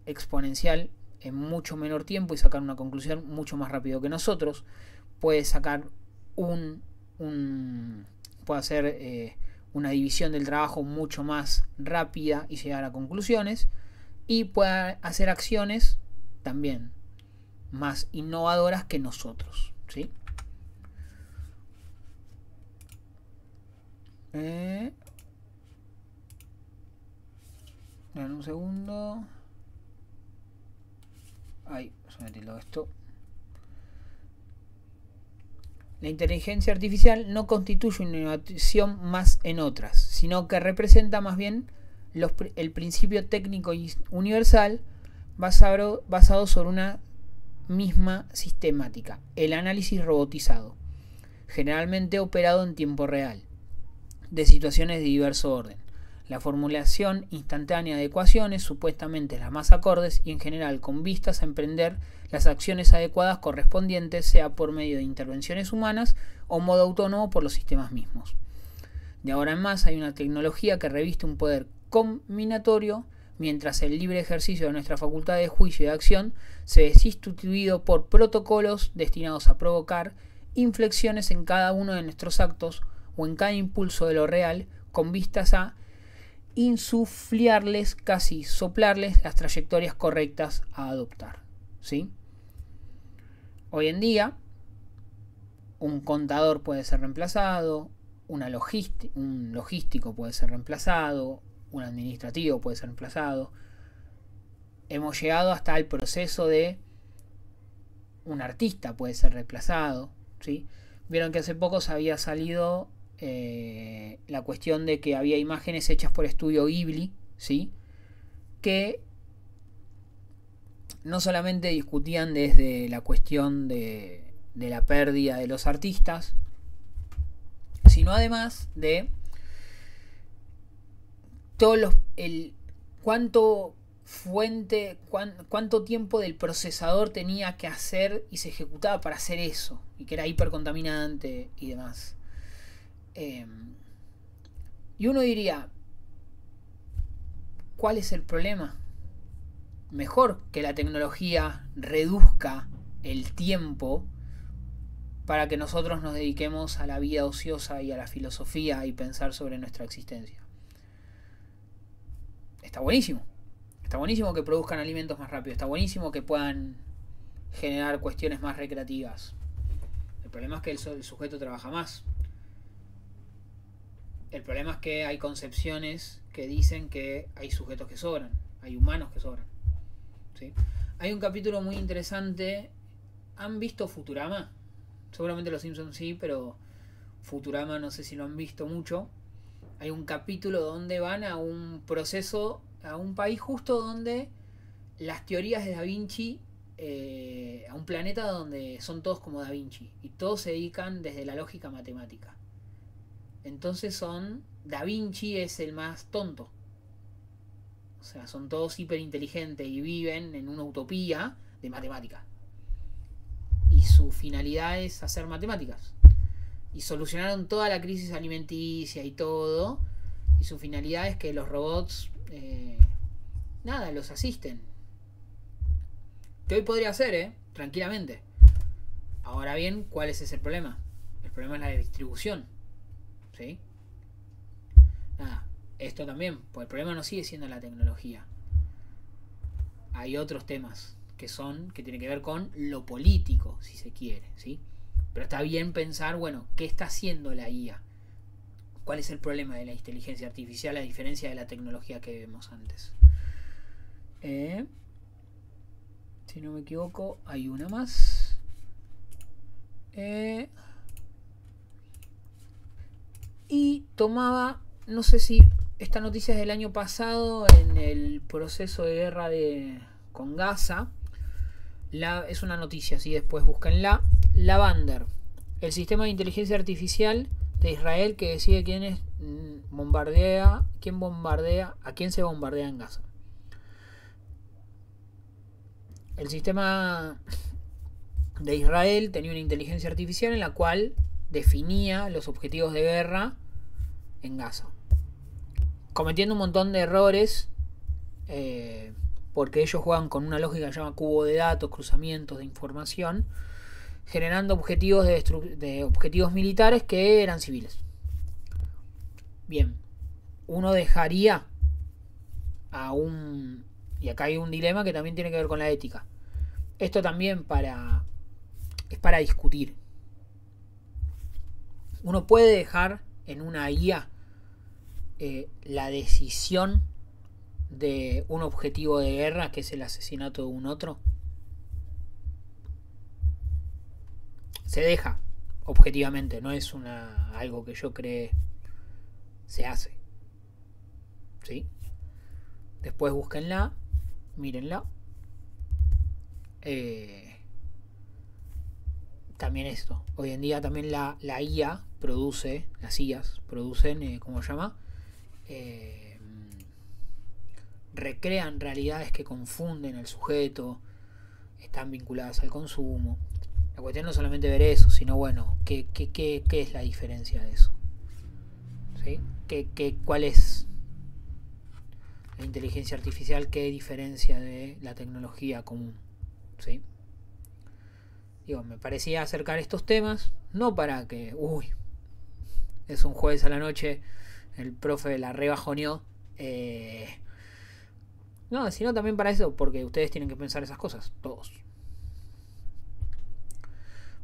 Speaker 1: exponencial en mucho menor tiempo y sacar una conclusión mucho más rápido que nosotros. Puede sacar puede hacer una división del trabajo mucho más rápida y llegar a conclusiones, y puede hacer acciones también más innovadoras que nosotros, ¿sí? Un segundo. Ahí, se me tildó esto. La inteligencia artificial no constituye una innovación más en otras, sino que representa más bien el principio técnico y universal basado sobre una misma sistemática, el análisis robotizado, generalmente operado en tiempo real, de situaciones de diverso orden, la formulación instantánea de ecuaciones, supuestamente las más acordes y en general con vistas a emprender las acciones adecuadas correspondientes, sea por medio de intervenciones humanas o modo autónomo por los sistemas mismos. De ahora en más hay una tecnología que reviste un poder combinatorio, mientras el libre ejercicio de nuestra facultad de juicio y de acción se ve sustituido por protocolos destinados a provocar inflexiones en cada uno de nuestros actos o en cada impulso de lo real, con vistas a insuflarles, casi soplarles, las trayectorias correctas a adoptar. ¿Sí? Hoy en día, un contador puede ser reemplazado, un logístico puede ser reemplazado, un administrativo puede ser reemplazado. Hemos llegado hasta el proceso de un artista puede ser reemplazado. ¿Sí? Vieron que hace poco se había salido la cuestión de que había imágenes hechas por Estudio Ghibli, ¿sí? Que no solamente discutían desde la cuestión de la pérdida de los artistas, sino además de todos cuánto tiempo del procesador tenía que hacer y se ejecutaba para hacer eso, y que era hipercontaminante y demás. Y uno diría, ¿cuál es el problema? Mejor que la tecnología reduzca el tiempo para que nosotros nos dediquemos a la vida ociosa y a la filosofía y pensar sobre nuestra existencia. Está buenísimo. Está buenísimo que produzcan alimentos más rápido. Está buenísimo que puedan generar cuestiones más recreativas. El problema es que el sujeto trabaja más. El problema es que hay concepciones que dicen que hay sujetos que sobran, hay humanos que sobran. ¿Sí? Hay un capítulo muy interesante. ¿Han visto Futurama? Seguramente los Simpsons sí, pero Futurama no sé si lo han visto mucho. Hay un capítulo donde van a un proceso, a un país justo donde las teorías de Da Vinci, a un planeta donde son todos como Da Vinci y todos se dedican desde la lógica matemática. Entonces Da Vinci es el más tonto. O sea, son todos hiperinteligentes y viven en una utopía de matemática. Y su finalidad es hacer matemáticas. Y solucionaron toda la crisis alimenticia y todo. Y su finalidad es que los robots, los asisten. Que hoy podría ser, tranquilamente. Ahora bien, ¿cuál es ese problema? El problema es la distribución. ¿Sí? Esto también, pues el problema no sigue siendo la tecnología. Hay otros temas que tienen que ver con lo político, si se quiere, ¿sí? Pero está bien pensar, bueno, ¿qué está haciendo la IA? ¿Cuál es el problema de la inteligencia artificial a diferencia de la tecnología que vemos antes? Si no me equivoco, hay una más. Y tomaba, no sé si esta noticia es del año pasado, en el proceso de guerra con Gaza. Es una noticia, así después búsquenla. Lavander, el sistema de inteligencia artificial de Israel que decide quién bombardea, a quién se bombardea en Gaza. El sistema de Israel tenía una inteligencia artificial en la cual definía los objetivos de guerra en Gaza, cometiendo un montón de errores, porque ellos juegan con una lógica que se llama cubo de datos, cruzamientos de información, generando objetivos de objetivos militares que eran civiles. Bien, uno dejaría y acá hay un dilema que también tiene que ver con la ética. Esto también es para discutir. Uno puede dejar en una IA la decisión de un objetivo de guerra, que es el asesinato de un otro. Se deja, objetivamente, no es algo que yo cree. Se hace. ¿Sí? Después búsquenla, mírenla. también esto. Hoy en día también la IA produce, las IAs producen, ¿cómo se llama? Recrean realidades que confunden al sujeto, están vinculadas al consumo. La cuestión no es solamente ver eso, sino bueno, ¿qué es la diferencia de eso? ¿Sí? ¿Cuál es la inteligencia artificial? ¿Qué diferencia de la tecnología común? ¿Sí? Digo, me parecía acercar estos temas, no para que, es un jueves a la noche, el profe la rebajoneó, no, sino también para eso, porque ustedes tienen que pensar esas cosas, todos.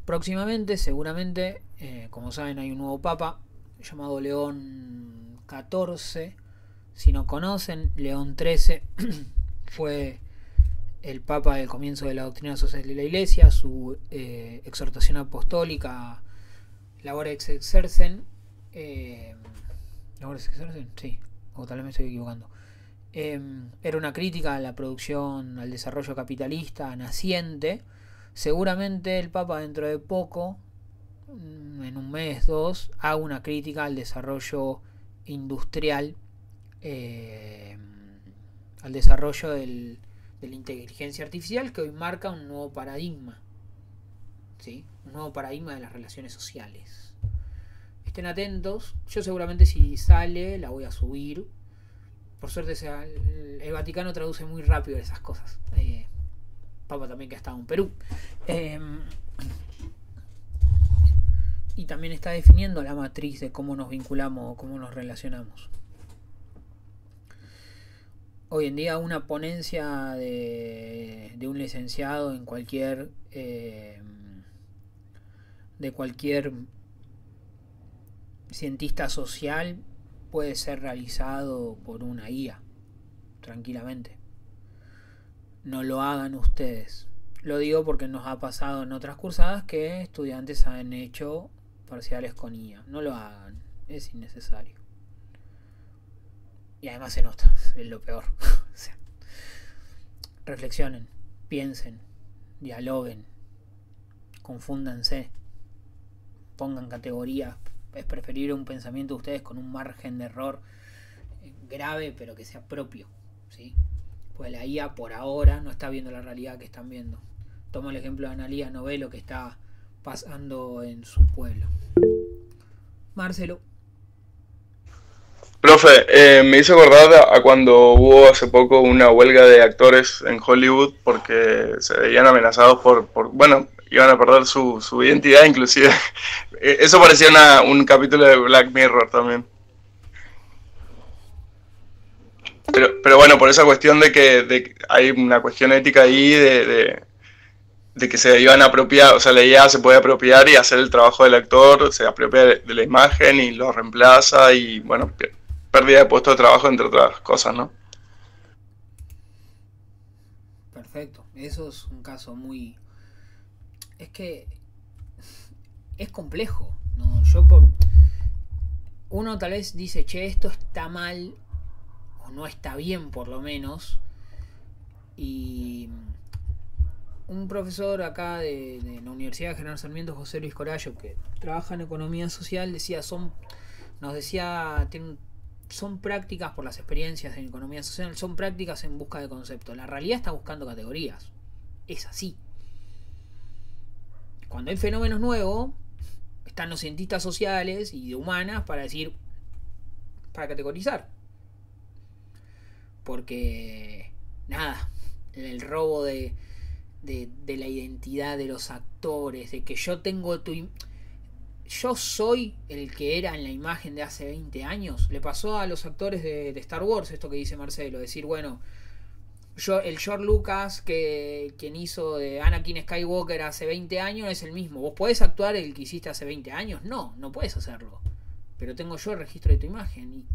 Speaker 1: Próximamente, seguramente, como saben, hay un nuevo papa llamado León XIV. Si no conocen, León XIII fue el papa del comienzo de la doctrina social de la Iglesia. Su exhortación apostólica, Labores Exercen, ¿Labores Exercen? Sí, o tal vez me estoy equivocando. Era una crítica a la producción, al desarrollo capitalista naciente. Seguramente el Papa dentro de poco, en un mes, 2, haga una crítica al desarrollo industrial, al desarrollo de la inteligencia artificial, que hoy marca un nuevo paradigma, ¿sí? Un nuevo paradigma de las relaciones sociales. Estén atentos. Yo seguramente, si sale, la voy a subir. Por suerte, el Vaticano traduce muy rápido esas cosas. Papa también, que ha estado en Perú. Y también está definiendo la matriz de cómo nos vinculamos, cómo nos relacionamos. Hoy en día una ponencia de un licenciado en cualquier de cualquier cientista social puede ser realizado por una IA tranquilamente. No lo hagan ustedes. Lo digo porque nos ha pasado en otras cursadas que estudiantes han hecho parciales con IA. No lo hagan, es innecesario. Y además se nota, es lo peor. O sea, reflexionen, piensen, dialoguen, confúndanse, pongan categorías. Es preferible un pensamiento de ustedes con un margen de error grave, pero que sea propio, ¿sí? Pues la IA por ahora no está viendo la realidad que están viendo. Tomo el ejemplo de Analía Novelo, que está pasando en su pueblo. Marcelo.
Speaker 4: Profe, me hizo acordar a cuando hubo hace poco una huelga de actores en Hollywood porque se veían amenazados bueno, iban a perder su identidad inclusive. Eso parecía un capítulo de Black Mirror también. Pero bueno, por esa cuestión de que hay una cuestión ética ahí de que se iban a apropiar, o sea, la IA se puede apropiar y hacer el trabajo del actor, se apropia de la imagen y lo reemplaza y bueno, pérdida de puesto de trabajo entre otras cosas, ¿no?
Speaker 1: Perfecto, eso es un caso muy... Es que es complejo, ¿no? Uno tal vez dice, che, esto está mal, o no está bien por lo menos, y un profesor acá de la Universidad de General Sarmiento, José Luis Corallo, que trabaja en economía social, son prácticas, por las experiencias en economía social, son prácticas en busca de conceptos. La realidad está buscando categorías. Es así. Cuando hay fenómenos nuevos, están los cientistas sociales y de humanas para categorizar. Porque, nada, el robo de la identidad de los actores, de que yo soy el que era en la imagen de hace 20 años. Le pasó a los actores de Star Wars esto que dice Marcelo, decir, bueno, el George Lucas, quien hizo de Anakin Skywalker hace 20 años, es el mismo. ¿Vos podés actuar el que hiciste hace 20 años? No puedes hacerlo. Pero tengo yo el registro de tu imagen.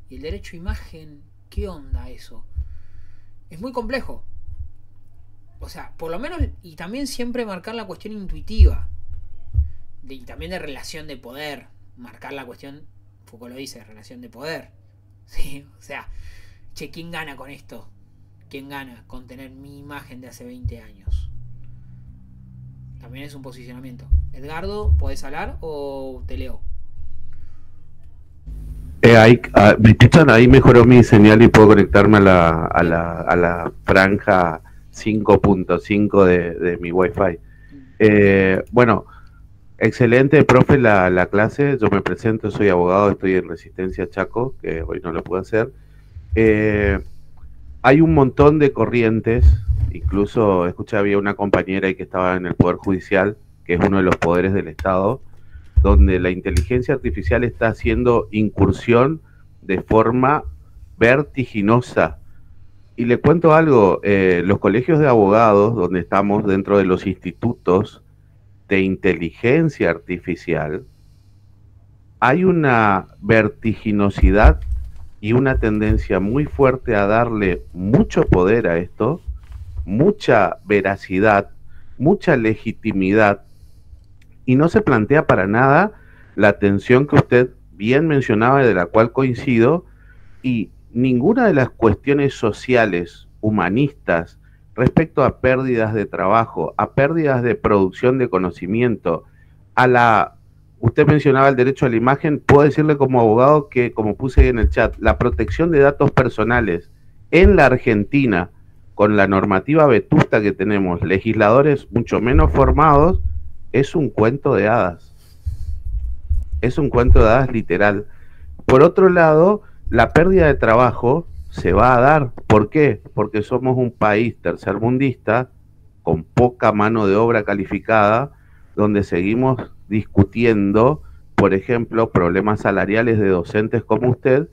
Speaker 1: Y el derecho a imagen, ¿qué onda eso? Es muy complejo. O sea, por lo menos, y también siempre marcar la cuestión intuitiva. Y también de relación de poder. Marcar la cuestión, Foucault lo dice, de relación de poder. ¿Sí? O sea, che, ¿quién gana con esto? ¿Quién gana con tener mi imagen de hace 20 años? También es un posicionamiento. Edgardo, ¿podés hablar o te leo?
Speaker 5: ¿Me escuchan? Ahí mejoró mi señal y puedo conectarme a la franja 5.5 de mi Wi-Fi. Bueno, excelente, profe, la clase. Yo me presento, soy abogado, estoy en Resistencia Chaco, que hoy no lo puedo hacer. Hay un montón de corrientes, incluso escuché, había una compañera ahí que estaba en el Poder Judicial, que es uno de los poderes del Estado, donde la inteligencia artificial está haciendo incursión de forma vertiginosa. Y le cuento algo, los colegios de abogados, donde estamos dentro de los institutos de inteligencia artificial, hay una vertiginosidad y una tendencia muy fuerte a darle mucho poder a esto, mucha veracidad, mucha legitimidad, y no se plantea para nada la tensión que usted bien mencionaba y de la cual coincido, y ninguna de las cuestiones sociales, humanistas, respecto a pérdidas de trabajo, a pérdidas de producción de conocimiento, usted mencionaba el derecho a la imagen, puedo decirle como abogado que, como puse en el chat, la protección de datos personales en la Argentina, con la normativa vetusta que tenemos, legisladores mucho menos formados, es un cuento de hadas. Es un cuento de hadas literal. Por otro lado, la pérdida de trabajo se va a dar. ¿Por qué? Porque somos un país tercermundista, con poca mano de obra calificada, donde seguimos discutiendo, por ejemplo, problemas salariales de docentes como usted,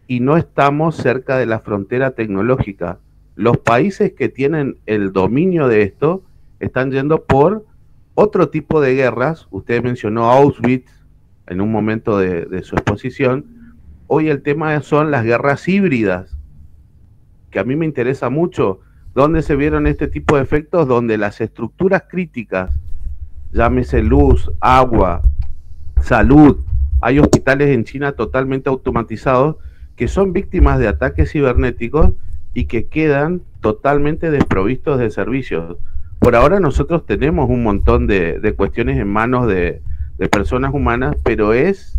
Speaker 5: y no estamos cerca de la frontera tecnológica. Los países que tienen el dominio de esto están yendo por otro tipo de guerras. Usted mencionó Auschwitz en un momento de su exposición. Hoy el tema son las guerras híbridas, que a mí me interesa mucho. ¿Dónde se vieron este tipo de efectos? Donde las estructuras críticas, llámese luz, agua, salud, hay hospitales en China totalmente automatizados que son víctimas de ataques cibernéticos y que quedan totalmente desprovistos de servicios. Por ahora nosotros tenemos un montón de cuestiones en manos de personas humanas, pero es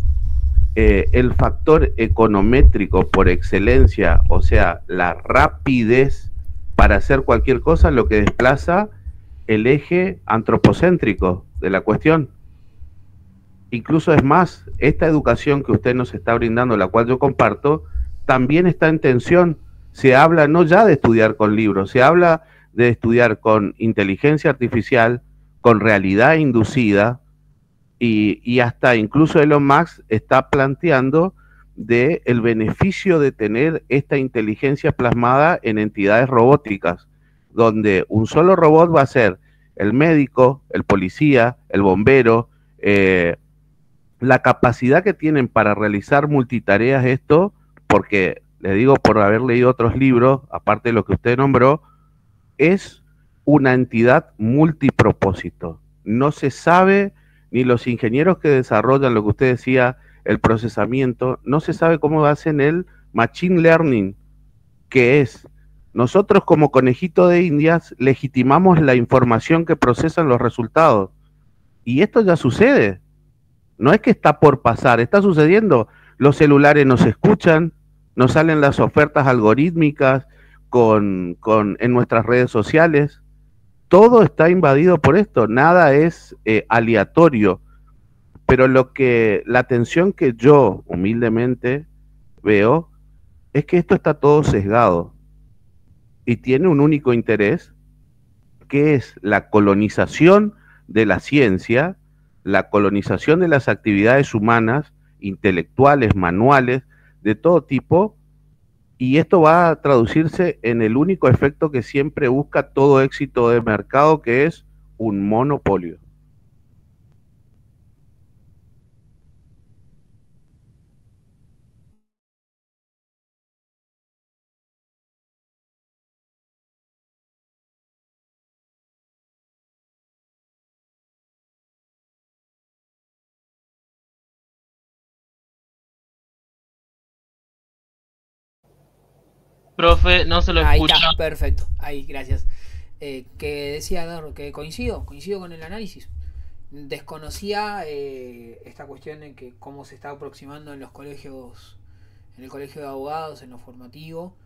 Speaker 5: el factor econométrico por excelencia, o sea, la rapidez para hacer cualquier cosa, lo que desplaza el eje antropocéntrico de la cuestión. Incluso es más, esta educación que usted nos está brindando, la cual yo comparto, también está en tensión. Se habla no ya de estudiar con libros, se habla de estudiar con inteligencia artificial, con realidad inducida, y hasta incluso Elon Musk está planteando el beneficio de tener esta inteligencia plasmada en entidades robóticas, donde un solo robot va a ser el médico, el policía, el bombero, la capacidad que tienen para realizar multitareas esto, porque le digo por haber leído otros libros, aparte de lo que usted nombró, es una entidad multipropósito. No se sabe, ni los ingenieros que desarrollan lo que usted decía, el procesamiento, no se sabe cómo hacen el machine learning, que es, nosotros como conejito de indias legitimamos la información que procesan los resultados. Y esto ya sucede. No es que está por pasar, está sucediendo. Los celulares nos escuchan, nos salen las ofertas algorítmicas en nuestras redes sociales. Todo está invadido por esto, nada es aleatorio. Pero la atención que yo humildemente veo es que esto está todo sesgado y tiene un único interés, que es la colonización de la ciencia, la colonización de las actividades humanas, intelectuales, manuales, de todo tipo, y esto va a traducirse en el único efecto que siempre busca todo éxito de mercado, que es un monopolio.
Speaker 6: Profe, no se lo
Speaker 1: Ahí
Speaker 6: escucha.
Speaker 1: está, perfecto. Ahí, gracias. que decía que coincido con el análisis. Desconocía esta cuestión de que cómo se está aproximando en los colegios, en el colegio de abogados, en lo formativo,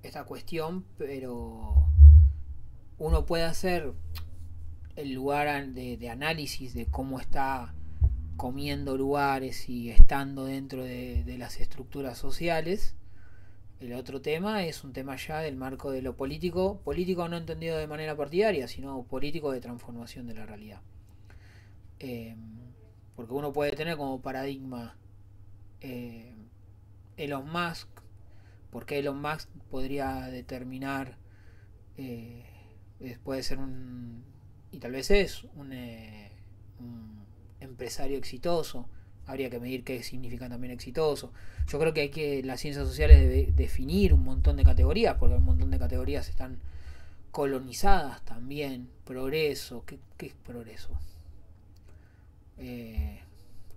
Speaker 1: esta cuestión, pero uno puede hacer el lugar de análisis de cómo está comiendo lugares y estando dentro de las estructuras sociales. El otro tema es un tema ya del marco de lo político no entendido de manera partidaria, sino político de transformación de la realidad. Porque uno puede tener como paradigma Elon Musk, porque Elon Musk podría determinar, puede ser y tal vez es un empresario exitoso. Habría que medir qué significa también exitoso. Yo creo que hay que, las ciencias sociales, debe definir un montón de categorías, porque un montón de categorías están colonizadas también. Progreso, ¿qué es progreso?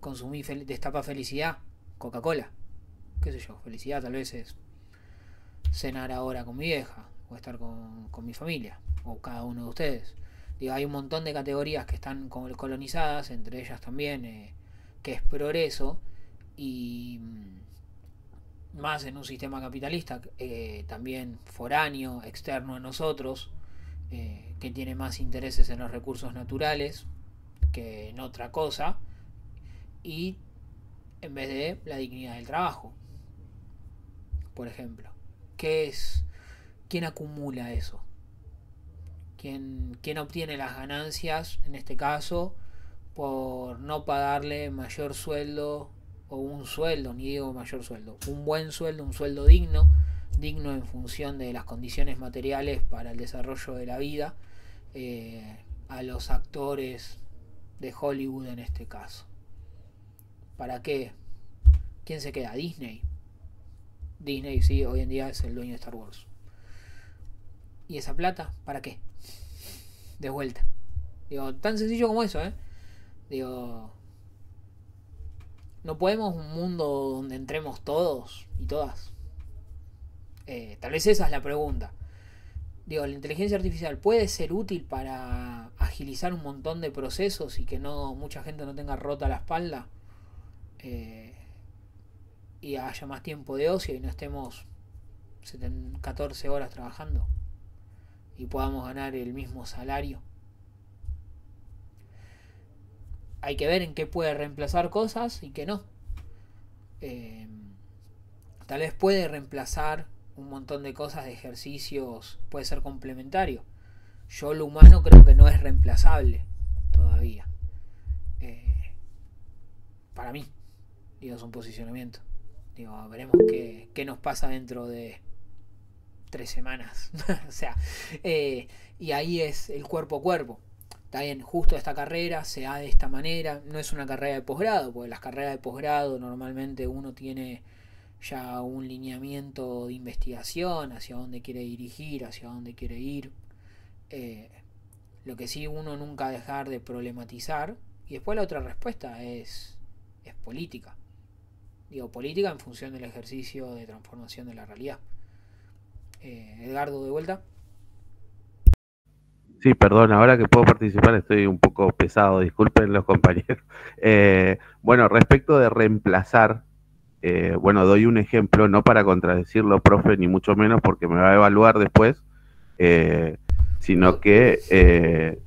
Speaker 1: Consumir, destapa felicidad, Coca-Cola, qué sé yo. Felicidad tal vez es cenar ahora con mi vieja, o estar con mi familia, o cada uno de ustedes. Digo, hay un montón de categorías que están colonizadas, entre ellas también que es progreso, y más en un sistema capitalista también foráneo, externo a nosotros, que tiene más intereses en los recursos naturales que en otra cosa, y en vez de la dignidad del trabajo, por ejemplo. ¿Quién acumula eso? ¿Quién obtiene las ganancias, en este caso, por no pagarle mayor sueldo, o un sueldo, ni digo mayor sueldo, un buen sueldo, un sueldo digno en función de las condiciones materiales para el desarrollo de la vida, a los actores de Hollywood en este caso? ¿Para qué? ¿Quién se queda? Disney, sí, hoy en día es el dueño de Star Wars. ¿Y esa plata? ¿Para qué? De vuelta. Digo, tan sencillo como eso, Digo, ¿no podemos un mundo donde entremos todos y todas? Tal vez esa es la pregunta. Digo, ¿la inteligencia artificial puede ser útil para agilizar un montón de procesos y que mucha gente no tenga rota la espalda? Y haya más tiempo de ocio y no estemos 14 horas trabajando y podamos ganar el mismo salario. Hay que ver en qué puede reemplazar cosas y qué no. Tal vez puede reemplazar un montón de cosas, de ejercicios, puede ser complementario. Yo, lo humano, creo que no es reemplazable todavía. Para mí, digo, es un posicionamiento. Digo, veremos qué nos pasa dentro de 3 semanas. O sea, y ahí es el cuerpo a cuerpo. Está bien, justo esta carrera se da de esta manera. No es una carrera de posgrado, porque las carreras de posgrado normalmente uno tiene ya un lineamiento de investigación hacia dónde quiere dirigir, hacia dónde quiere ir. Lo que sí, uno nunca dejar de problematizar. Y después la otra respuesta es política. Digo, política en función del ejercicio de transformación de la realidad. Edgardo, de vuelta.
Speaker 5: Sí, perdón, ahora que puedo participar estoy un poco pesado, disculpen los compañeros. Bueno, respecto de reemplazar, bueno, doy un ejemplo, no para contradecirlo, profe, ni mucho menos porque me va a evaluar después, sino que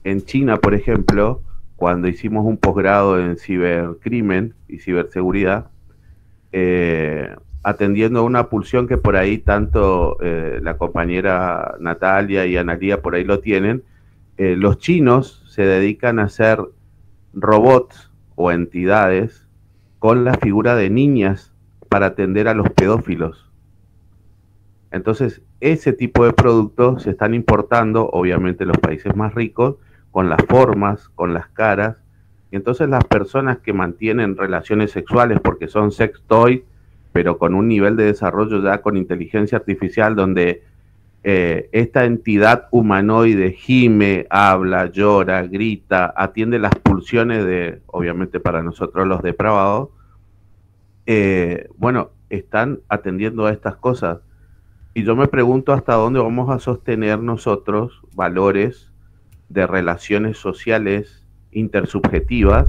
Speaker 5: en China, por ejemplo, cuando hicimos un posgrado en cibercrimen y ciberseguridad, atendiendo a una pulsión que por ahí tanto la compañera Natalia y Analía por ahí lo tienen, los chinos se dedican a hacer robots o entidades con la figura de niñas para atender a los pedófilos. Entonces, ese tipo de productos se están importando, obviamente, los países más ricos, con las formas, con las caras, y entonces las personas que mantienen relaciones sexuales porque son sex toys, pero con un nivel de desarrollo ya con inteligencia artificial donde esta entidad humanoide gime, habla, llora, grita, atiende las pulsiones de, obviamente para nosotros los depravados, bueno, están atendiendo a estas cosas. Y yo me pregunto hasta dónde vamos a sostener nosotros valores de relaciones sociales intersubjetivas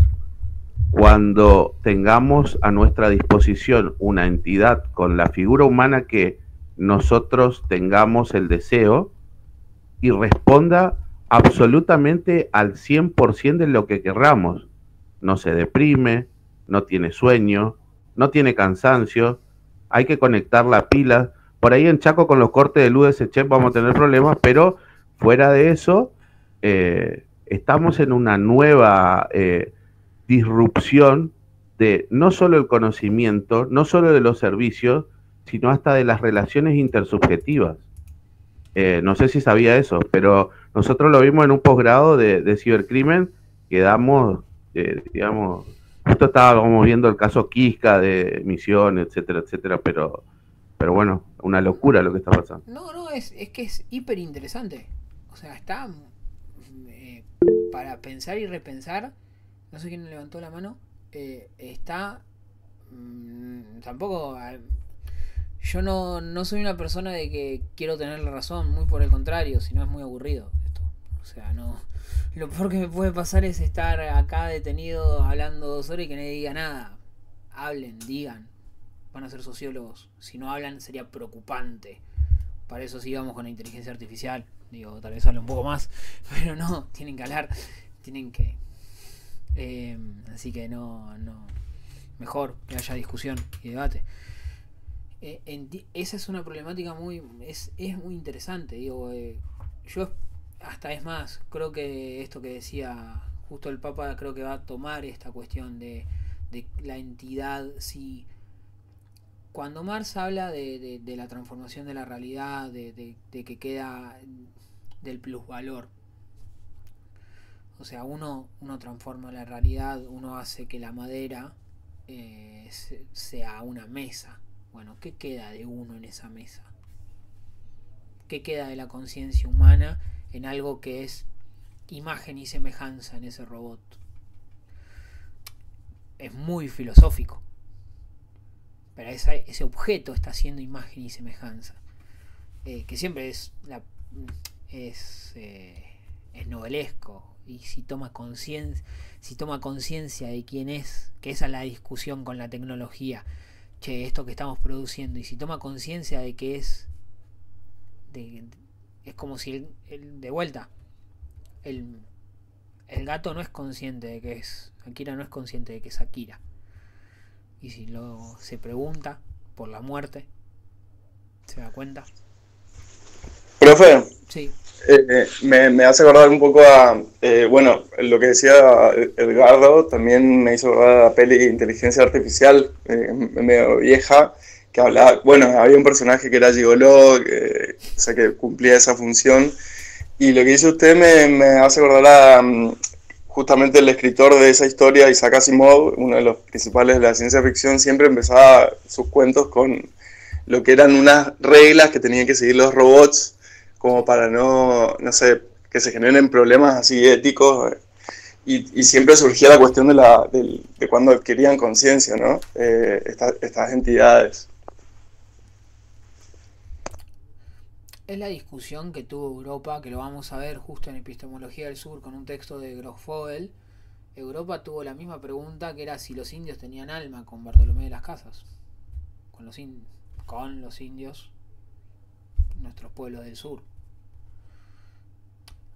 Speaker 5: cuando tengamos a nuestra disposición una entidad con la figura humana que nosotros tengamos el deseo y responda absolutamente al 100% de lo que querramos. No se deprime, no tiene sueño, no tiene cansancio, hay que conectar la pila. Por ahí en Chaco con los cortes de luz de ese chef vamos a tener problemas, pero fuera de eso, estamos en una nueva disrupción de no solo el conocimiento, no solo de los servicios, sino hasta de las relaciones intersubjetivas. No sé si sabía eso, pero nosotros lo vimos en un posgrado de cibercrimen que damos, digamos, justo estábamos viendo el caso Quisca de Misión, etcétera, etcétera, pero bueno, una locura lo que está pasando.
Speaker 1: No, es que es hiper interesante. O sea, está para pensar y repensar. No sé quién levantó la mano. Está tampoco. Yo no soy una persona de que quiero tener la razón, muy por el contrario, si no es muy aburrido esto. O sea, no. Lo peor que me puede pasar es estar acá detenido hablando 2 horas y que nadie diga nada. Hablen, digan. Van a ser sociólogos. Si no hablan sería preocupante. Para eso sigamos con la inteligencia artificial. Digo, tal vez hable un poco más. Pero no, tienen que hablar. Tienen que... así que no. Mejor que haya discusión y debate. Esa es una problemática muy... Es muy interesante. Digo, yo hasta es más, creo que esto que decía justo el Papa, creo que va a tomar esta cuestión de la entidad. Si cuando Marx habla de la transformación de la realidad, de que queda del plusvalor, o sea, uno transforma la realidad, uno hace que la madera sea una mesa. Bueno, ¿qué queda de uno en esa mesa? ¿Qué queda de la conciencia humana en algo que es imagen y semejanza en ese robot? Es muy filosófico, pero ese objeto está haciendo imagen y semejanza, que siempre es novelesco. Y si toma conciencia de quién es, que esa es la discusión con la tecnología, che, esto que estamos produciendo, y si toma conciencia de que es como si de vuelta el gato no es consciente de que es Akira, no es consciente de que es Akira, y si se pregunta por la muerte, se da cuenta.
Speaker 4: Profe,
Speaker 1: Sí.
Speaker 4: me hace acordar un poco a, bueno, lo que decía Edgardo, también me hizo acordar a la peli Inteligencia Artificial, medio vieja, que hablaba, bueno, había un personaje que era gigoló, o sea, que cumplía esa función, y lo que dice usted me hace acordar a justamente el escritor de esa historia, Isaac Asimov, uno de los principales de la ciencia ficción, siempre empezaba sus cuentos con lo que eran unas reglas que tenían que seguir los robots, como para no sé, que se generen problemas así éticos, y siempre surgía la cuestión de cuando adquirían conciencia, ¿no? Estas entidades.
Speaker 1: Es la discusión que tuvo Europa, que lo vamos a ver justo en Epistemología del Sur con un texto de Grossfogel. Europa tuvo la misma pregunta, que era si los indios tenían alma, con Bartolomé de las Casas, con los indios, nuestros pueblos del sur.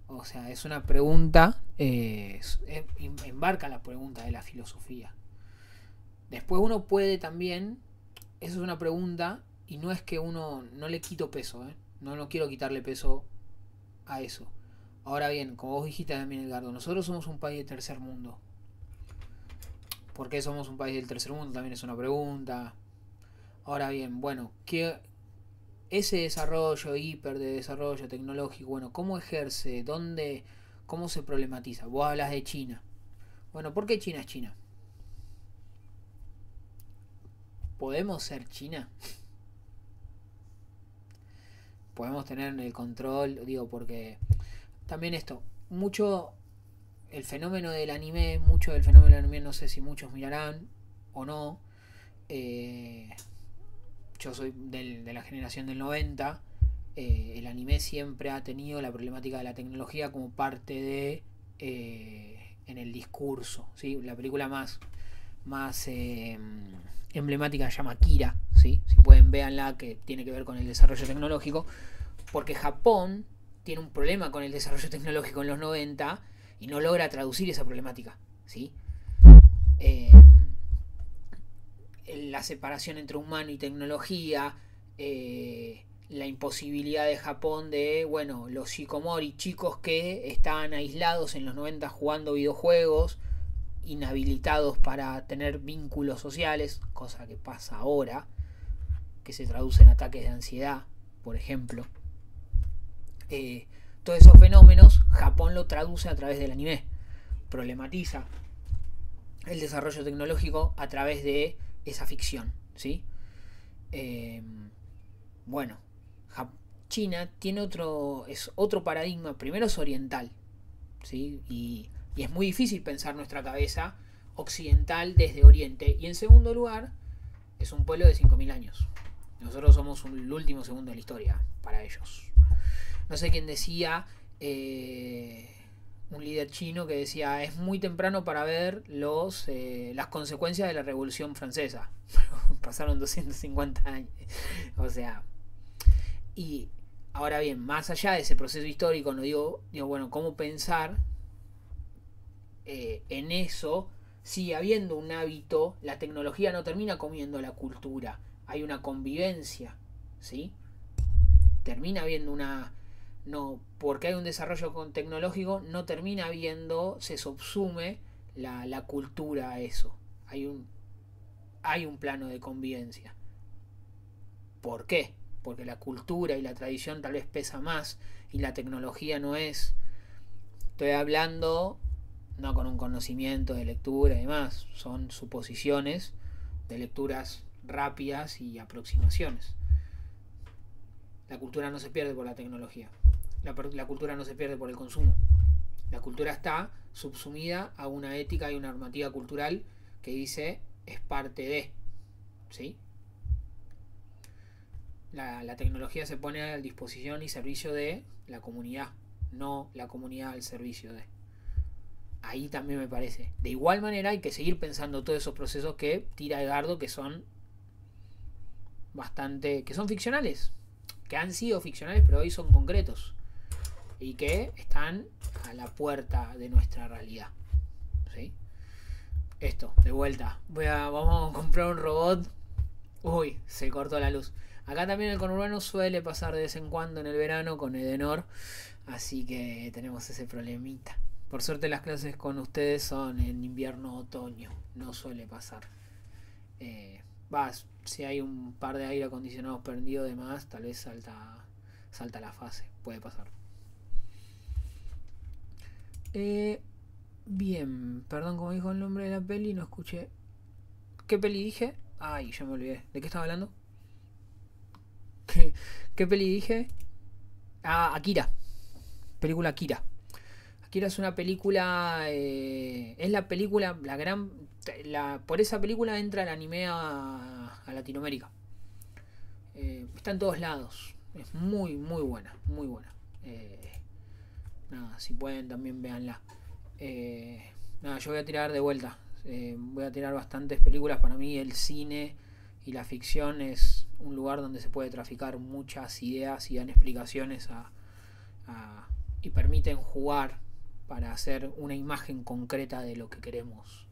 Speaker 1: O sea, es una pregunta, embarca la pregunta de la filosofía. Después uno puede también, eso es una pregunta, y no es que uno, no le quito peso, no quiero quitarle peso a eso. Ahora bien, como vos dijiste también, Edgardo, nosotros somos un país del tercer mundo. ¿Por qué somos un país del tercer mundo? También es una pregunta. Ahora bien, bueno, ¿qué ese desarrollo hiper de desarrollo tecnológico, bueno, cómo ejerce, cómo se problematiza? Vos hablas de China. Bueno, ¿por qué China es China? ¿Podemos ser China? ¿Podemos tener el control? Digo, porque también esto, mucho el fenómeno del anime, no sé si muchos mirarán o no, yo soy de la generación del 90, el anime siempre ha tenido la problemática de la tecnología como parte de en el discurso, ¿sí? La película más emblemática se llama Akira, ¿sí? Si pueden, véanla, que tiene que ver con el desarrollo tecnológico, porque Japón tiene un problema con el desarrollo tecnológico en los 90 y no logra traducir esa problemática, ¿sí? La separación entre humano y tecnología, la imposibilidad de Japón de, bueno, los hikikomori, chicos que estaban aislados en los 90 jugando videojuegos, inhabilitados para tener vínculos sociales, cosa que pasa ahora, que se traduce en ataques de ansiedad, por ejemplo. Todos esos fenómenos Japón lo traduce a través del anime, problematiza el desarrollo tecnológico a través de esa ficción, ¿sí? Bueno, China tiene otro paradigma. Primero es oriental, ¿sí? Y es muy difícil pensar nuestra cabeza occidental desde Oriente. Y en segundo lugar, es un pueblo de 5.000 años. Nosotros somos el último segundo de la historia para ellos. No sé quién decía, un líder chino que decía, es muy temprano para ver las consecuencias de la Revolución Francesa. Pasaron 250 años. O sea, y ahora bien, más allá de ese proceso histórico, no digo bueno, ¿cómo pensar en eso? Sigue habiendo un hábito, la tecnología no termina comiendo la cultura, hay una convivencia, ¿sí? Termina habiendo no, porque hay un desarrollo tecnológico, no termina habiendo, se subsume la cultura a eso. Hay un plano de convivencia. ¿Por qué? Porque la cultura y la tradición tal vez pesa más y la tecnología no es. Estoy hablando no con un conocimiento de lectura y demás, son suposiciones de lecturas rápidas y aproximaciones. La cultura no se pierde por la tecnología, la cultura no se pierde por el consumo. La cultura está subsumida a una ética y una normativa cultural que dice es parte de, ¿sí? La tecnología se pone a disposición y servicio de la comunidad, no la comunidad al servicio de. Ahí también me parece. De igual manera hay que seguir pensando todos esos procesos que tira Edgardo, que son que son ficcionales, que han sido ficcionales pero hoy son concretos y que están a la puerta de nuestra realidad, ¿sí? Esto, de vuelta, vamos a comprar un robot. Uy, se cortó la luz. Acá también el conurbano suele pasar de vez en cuando en el verano con Edenor, así que tenemos ese problemita. Por suerte las clases con ustedes son en invierno-otoño, no suele pasar. Si hay un par de aire acondicionados prendidos de más, tal vez salta la fase, puede pasar. Bien, perdón, como dijo el nombre de la peli, no escuché. ¿Qué peli dije? Ay, ya me olvidé. ¿De qué estaba hablando? ¿Qué peli dije? Akira. Película Akira. Akira es una película. Es la película. Por esa película entra el anime a Latinoamérica. Está en todos lados. Es muy, muy buena. Muy buena. Nada, si pueden también véanla. Nada, yo voy a tirar de vuelta. Voy a tirar bastantes películas. Para mí el cine y la ficción es un lugar donde se puede traficar muchas ideas y dan explicaciones y permiten jugar para hacer una imagen concreta de lo que queremos